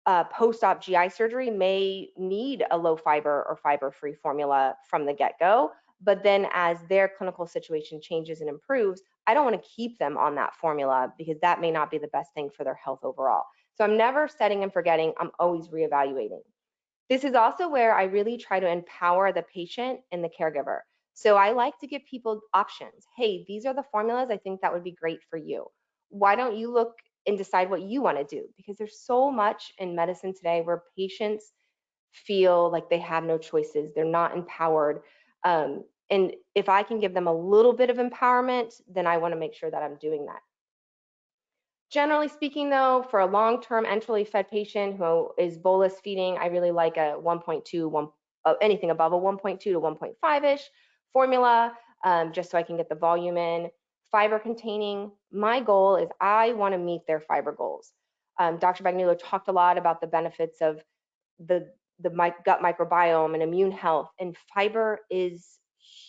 post-op GI surgery may need a low fiber or fiber-free formula from the get-go, but then as their clinical situation changes and improves, I don't want to keep them on that formula because that may not be the best thing for their health overall. So I'm never setting and forgetting, I'm always reevaluating. This is also where I really try to empower the patient and the caregiver. So I like to give people options. Hey, these are the formulas I think that would be great for you. Why don't you look and decide what you want to do? Because there's so much in medicine today where patients feel like they have no choices. They're not empowered. And if I can give them a little bit of empowerment, then I want to make sure that I'm doing that. Generally speaking, though, for a long-term enterally fed patient who is bolus feeding, I really like a 1.2, anything above a 1.2 to 1.5-ish formula, just so I can get the volume in. Fiber containing, my goal is I want to meet their fiber goals. Dr. Bagnulo talked a lot about the benefits of the gut microbiome and immune health, and fiber is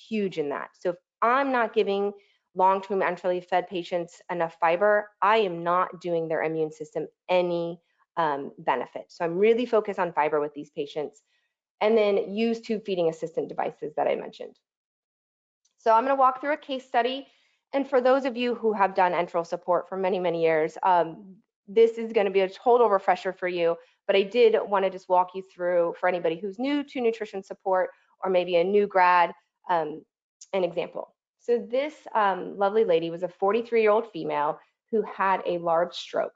huge in that. So if I'm not giving long-term enterally fed patients enough fiber, I am not doing their immune system any benefit. So I'm really focused on fiber with these patients, and then use tube feeding assistant devices that I mentioned. So I'm going to walk through a case study, and for those of you who have done enteral support for many, many years, this is going to be a total refresher for you, but I did want to just walk you through, for anybody who's new to nutrition support or maybe a new grad, an example. So this lovely lady was a 43-year-old female who had a large stroke.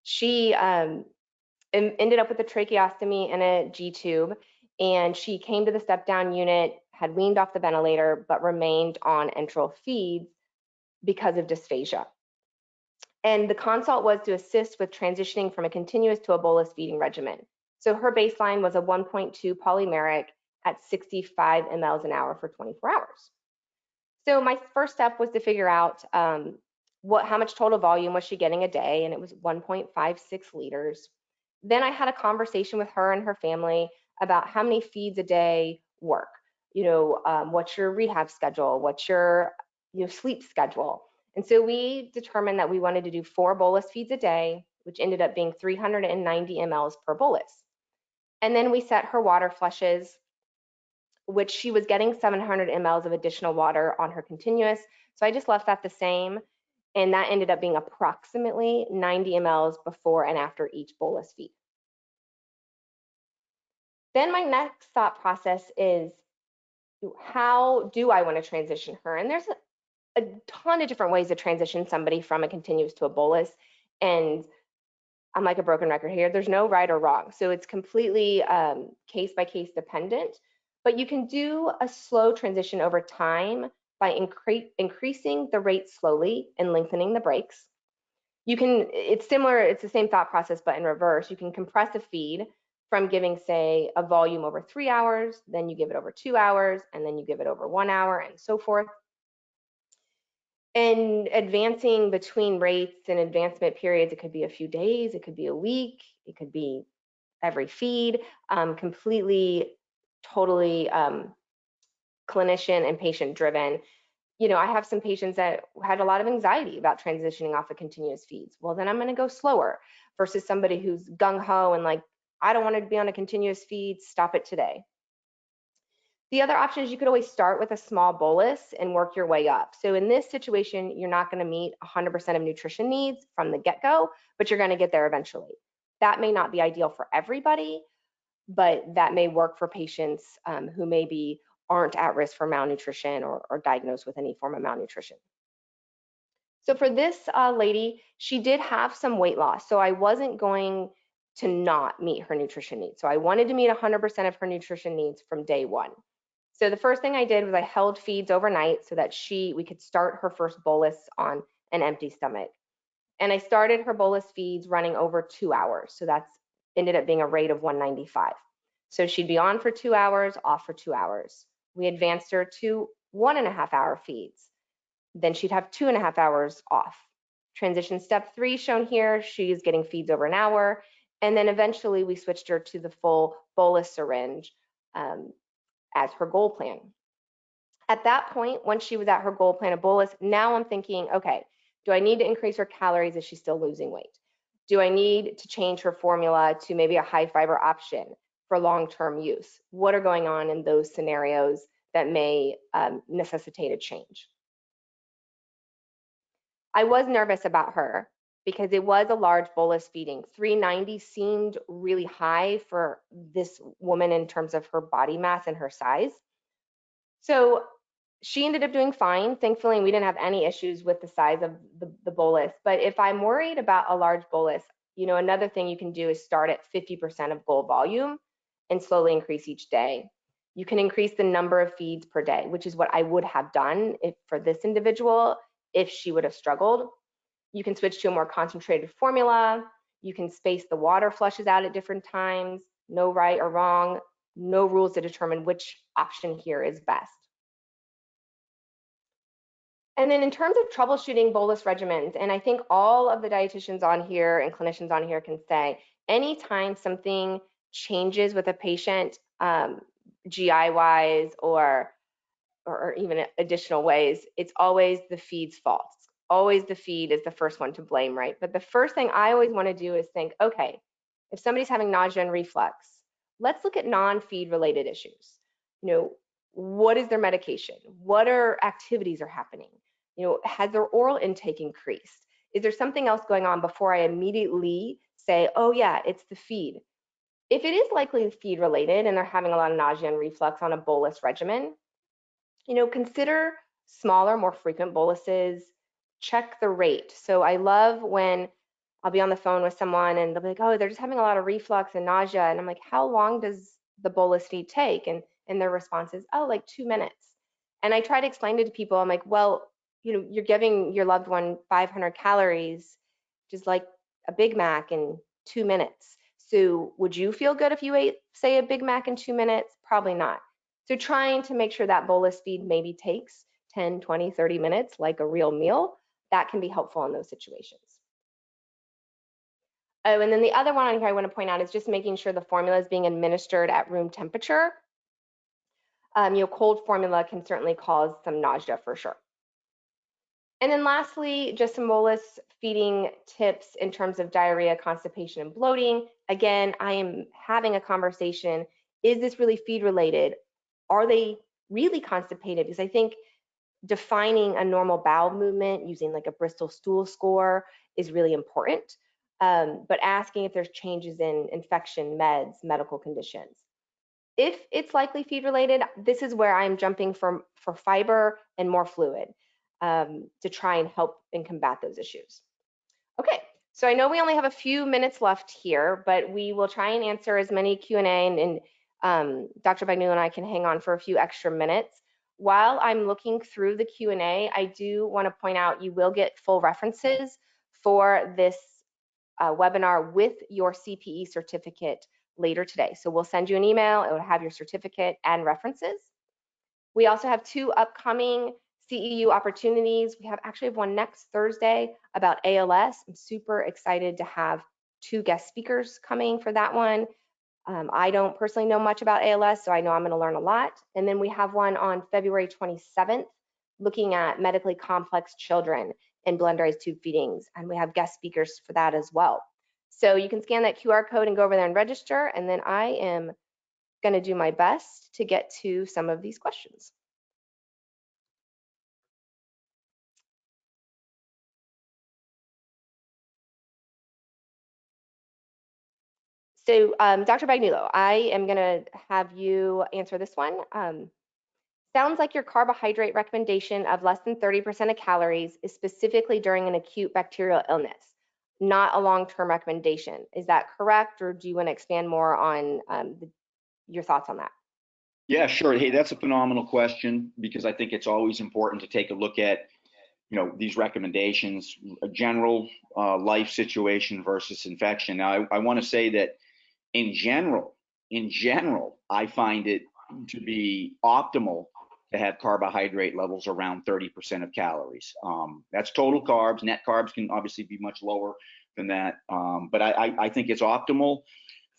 She ended up with a tracheostomy and a G-tube, and she came to the step-down unit, had weaned off the ventilator, but remained on enteral feeds because of dysphagia. And the consult was to assist with transitioning from a continuous to a bolus feeding regimen. So her baseline was a 1.2 polymeric at 65 mLs an hour for 24 hours. So my first step was to figure out how much total volume was she getting a day, and it was 1.56 liters. Then I had a conversation with her and her family about how many feeds a day work. What's your rehab schedule? What's your sleep schedule? And so we determined that we wanted to do 4 bolus feeds a day, which ended up being 390 mLs per bolus. And then we set her water flushes, which she was getting 700 mLs of additional water on her continuous. So I just left that the same. And that ended up being approximately 90 mLs before and after each bolus feed. Then my next thought process is, how do I want to transition her? And there's a ton of different ways to transition somebody from a continuous to a bolus. And I'm like a broken record here. There's no right or wrong. So it's completely case by case dependent, but you can do a slow transition over time by increasing the rate slowly and lengthening the breaks. It's similar, it's the same thought process, but in reverse. You can compress a feed from giving, say, a volume over 3 hours, then you give it over 2 hours, and then you give it over 1 hour, and so forth. And advancing between rates and advancement periods, it could be a few days, it could be a week, it could be every feed, completely, totally clinician and patient driven. I have some patients that had a lot of anxiety about transitioning off of continuous feeds. Well, then I'm going to go slower versus somebody who's gung-ho and like, I don't want to be on a continuous feed, stop it today. The other option is you could always start with a small bolus and work your way up. So in this situation, you're not going to meet 100% of nutrition needs from the get-go, but you're going to get there eventually. That may not be ideal for everybody, but that may work for patients who maybe aren't at risk for malnutrition or diagnosed with any form of malnutrition. So for this lady, she did have some weight loss. So I wasn't going to not meet her nutrition needs. So I wanted to meet 100% of her nutrition needs from day one. So the first thing I did was I held feeds overnight so that we could start her first bolus on an empty stomach. And I started her bolus feeds running over 2 hours. So that's ended up being a rate of 195. So she'd be on for 2 hours, off for 2 hours. We advanced her to 1.5 hour feeds. Then she'd have 2.5 hours off. Transition step 3 shown here, she's getting feeds over an hour. And then eventually we switched her to the full bolus syringe as her goal plan. At that point, once she was at her goal plan of bolus, now I'm thinking, okay, do I need to increase her calories? Is she still losing weight? Do I need to change her formula to maybe a high fiber option for long-term use? What are going on in those scenarios that may necessitate a change? I was nervous about her because it was a large bolus feeding. 390 seemed really high for this woman in terms of her body mass and her size. So she ended up doing fine. Thankfully, we didn't have any issues with the size of the bolus. But if I'm worried about a large bolus, you know, another thing you can do is start at 50% of goal volume and slowly increase each day. You can increase the number of feeds per day, which is what I would have done for this individual if she would have struggled. You can switch to a more concentrated formula. You can space the water flushes out at different times. No right or wrong. No rules to determine which option here is best. And then in terms of troubleshooting bolus regimens, and I think all of the dietitians on here and clinicians on here can say, anytime something changes with a patient, GI-wise or even additional ways, it's always the feed's fault. Always the feed is the first one to blame, right? But the first thing I always want to do is think, okay, if somebody's having nausea and reflux, let's look at non-feed related issues. You know, what is their medication? What activities are happening? You know, has their oral intake increased? Is there something else going on before I immediately say, oh yeah, it's the feed? If it is likely feed related and they're having a lot of nausea and reflux on a bolus regimen, you know, consider smaller, more frequent boluses, check the rate. So I love when I'll be on the phone with someone and they'll be like, oh, they're just having a lot of reflux and nausea. And I'm like, how long does the bolus feed take? And their response is, oh, like 2 minutes. And I try to explain it to people. I'm like, well, you know, you're giving your loved one 500 calories, just like a Big Mac in 2 minutes. So would you feel good if you ate, say, a Big Mac in 2 minutes? Probably not. So trying to make sure that bolus feed maybe takes 10, 20, 30 minutes, like a real meal, that can be helpful in those situations. Oh, and then the other one on here I want to point out is just making sure the formula is being administered at room temperature. You know, cold formula can certainly cause some nausea for sure. And then lastly, just some bolus feeding tips in terms of diarrhea, constipation, and bloating. Again, I am having a conversation. Is this really feed related? Are they really constipated? Because I think defining a normal bowel movement using like a Bristol stool score is really important. But asking if there's changes in infection, meds, medical conditions. If it's likely feed related, this is where I'm jumping for fiber and more fluid to try and help and combat those issues. Okay, so I know we only have a few minutes left here, but we will try and answer as many Q&A and Dr. Bagnulo and I can hang on for a few extra minutes. While I'm looking through the Q&A, I do want to point out you will get full references for this webinar with your CPE certificate later today. So we'll send you an email, it will have your certificate and references. We also have 2 upcoming CEU opportunities. We actually have one next Thursday about ALS. I'm super excited to have 2 guest speakers coming for that one. I don't personally know much about ALS, so I know I'm going to learn a lot. And then we have one on February 27th, looking at medically complex children and blend-raised tube feedings, and we have guest speakers for that as well. So you can scan that QR code and go over there and register, and then I am going to do my best to get to some of these questions. So Dr. Bagnulo, I am going to have you answer this one. Sounds like your carbohydrate recommendation of less than 30% of calories is specifically during an acute bacterial illness, not a long-term recommendation. Is that correct, or do you want to expand more on your thoughts on that? Yeah, sure. Hey, that's a phenomenal question, because I think it's always important to take a look at, you know, these recommendations, a general life situation versus infection. Now, I want to say that in general, I find it to be optimal to have carbohydrate levels around 30% of calories. That's total carbs. Net carbs can obviously be much lower than that. But I think it's optimal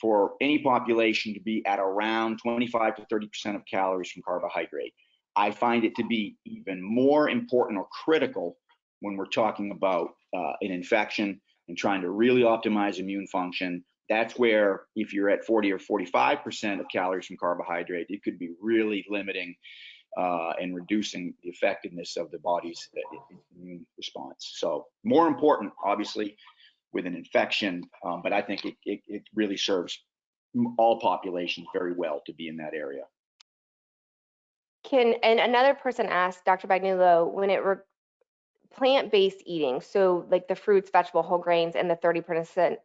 for any population to be at around 25 to 30% of calories from carbohydrate. I find it to be even more important or critical when we're talking about an infection. and trying to really optimize immune function, that's where if you're at 40 or 45% of calories from carbohydrate, it could be really limiting and reducing the effectiveness of the body's immune response. So more important, obviously, with an infection, but I think it really serves all populations very well to be in that area. And another person asked, Dr. Bagnulo, when it plant-based eating, so like the fruits, vegetable, whole grains, and the 30%,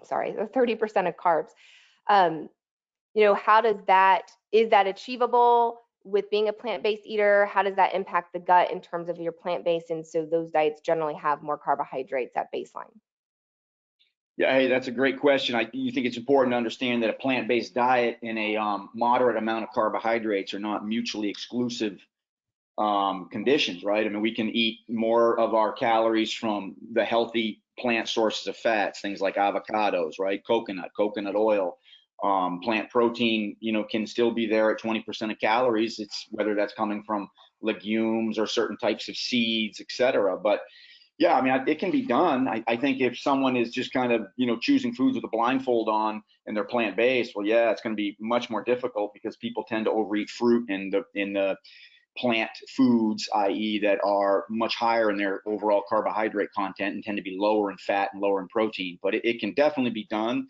the 30% of carbs, how does is that achievable with being a plant-based eater? How does that impact the gut in terms of your plant-based? And so those diets generally have more carbohydrates at baseline. Yeah, hey, that's a great question. You think it's important to understand that a plant-based diet and a moderate amount of carbohydrates are not mutually exclusive conditions, right? I mean, we can eat more of our calories from the healthy plant sources of fats, things like avocados, right? Coconut oil, plant protein, can still be there at 20% of calories. It's whether that's coming from legumes or certain types of seeds, etc. But yeah, I mean, it can be done. I think if someone is just kind of, choosing foods with a blindfold on and they're plant-based, well, yeah, it's going to be much more difficult because people tend to overeat fruit in the plant foods, i.e. that are much higher in their overall carbohydrate content and tend to be lower in fat and lower in protein. But it can definitely be done.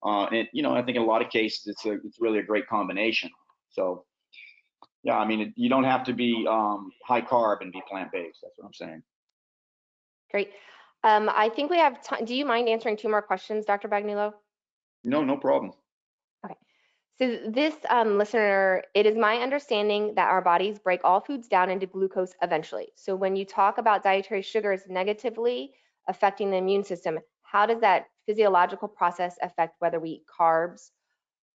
And I think in a lot of cases, it's really a great combination. So yeah, I mean, you don't have to be high carb and be plant-based. That's what I'm saying. Great. I think we have time. Do you mind answering 2 more questions, Dr. Bagnulo? No problem. Okay. So this listener, it is my understanding that our bodies break all foods down into glucose eventually. So when you talk about dietary sugars negatively affecting the immune system, how does that physiological process affect whether we eat carbs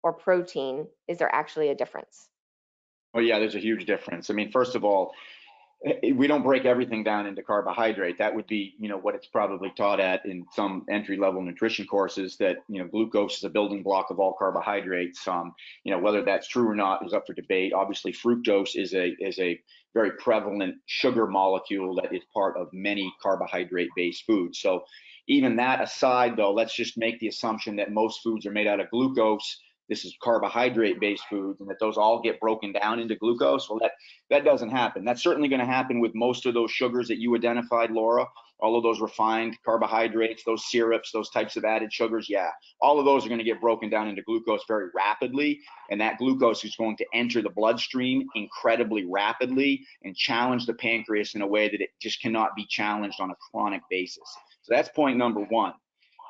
or protein? Is there actually a difference? Oh yeah, there's a huge difference. I mean, first of all, we don't break everything down into carbohydrate. That would be, what it's probably taught at in some entry-level nutrition courses, that, glucose is a building block of all carbohydrates. Whether that's true or not is up for debate. Obviously, fructose is a very prevalent sugar molecule that is part of many carbohydrate-based foods. So even that aside, though, let's just make the assumption that most foods are made out of glucose. This is carbohydrate-based foods, and that those all get broken down into glucose. Well, that doesn't happen. That's certainly going to happen with most of those sugars that you identified, Laura. All of those refined carbohydrates, those syrups, those types of added sugars, yeah, all of those are going to get broken down into glucose very rapidly, and that glucose is going to enter the bloodstream incredibly rapidly and challenge the pancreas in a way that it just cannot be challenged on a chronic basis. So that's point number one.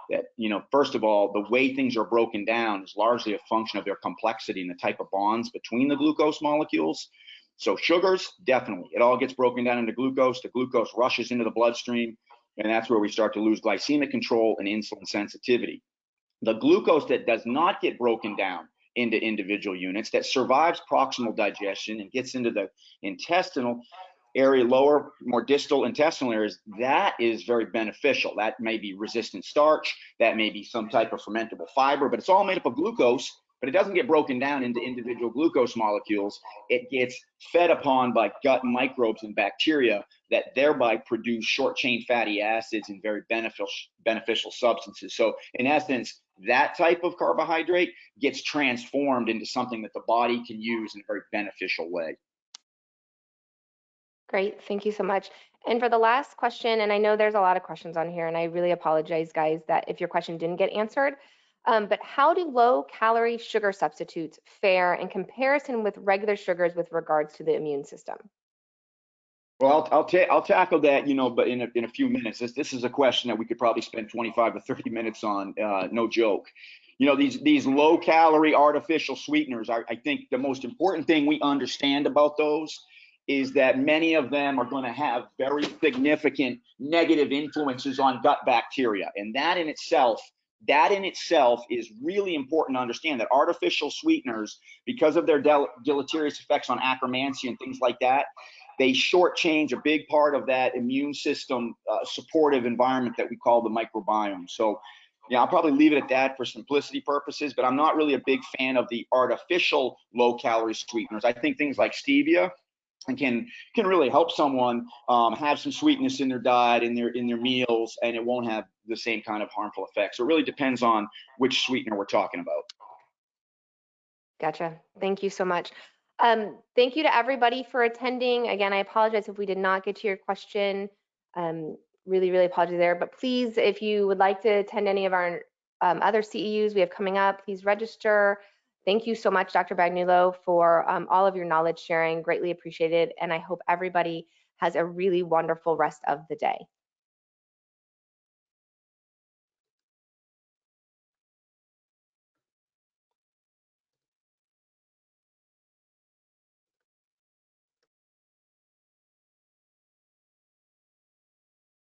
That, first of all, the way things are broken down is largely a function of their complexity and the type of bonds between the glucose molecules. So sugars, definitely, it all gets broken down into glucose. The glucose rushes into the bloodstream, and that's where we start to lose glycemic control and insulin sensitivity. The glucose that does not get broken down into individual units, that survives proximal digestion and gets into the intestinal area, lower, more distal intestinal areas, that is very beneficial. That may be resistant starch, that may be some type of fermentable fiber, but it's all made up of glucose, but it doesn't get broken down into individual glucose molecules. It gets fed upon by gut microbes and bacteria that thereby produce short-chain fatty acids and very beneficial substances. So in essence, that type of carbohydrate gets transformed into something that the body can use in a very beneficial way. Great, thank you so much. And for the last question, and I know there's a lot of questions on here, and I really apologize, guys, that if your question didn't get answered, but how do low-calorie sugar substitutes fare in comparison with regular sugars with regards to the immune system? Well, I'll tackle that, but in a few minutes. This is a question that we could probably spend 25 to 30 minutes on, no joke. These low-calorie artificial sweeteners, I think the most important thing we understand about those is that many of them are going to have very significant negative influences on gut bacteria. And that in itself is really important to understand, that artificial sweeteners, because of their deleterious effects on akkermansia and things like that, they shortchange a big part of that immune system supportive environment that we call the microbiome. So yeah, I'll probably leave it at that for simplicity purposes, but I'm not really a big fan of the artificial low-calorie sweeteners. I think things like stevia and can really help someone have some sweetness in their diet, in their meals, and it won't have the same kind of harmful effects. So it really depends on which sweetener we're talking about. Gotcha. Thank you so much. Thank you to everybody for attending. Again, I apologize if we did not get to your question. Really, really apologize there. But please, if you would like to attend any of our other CEUs we have coming up, please register. Thank you so much, Dr. Bagnulo, for all of your knowledge sharing. Greatly appreciated. And I hope everybody has a really wonderful rest of the day.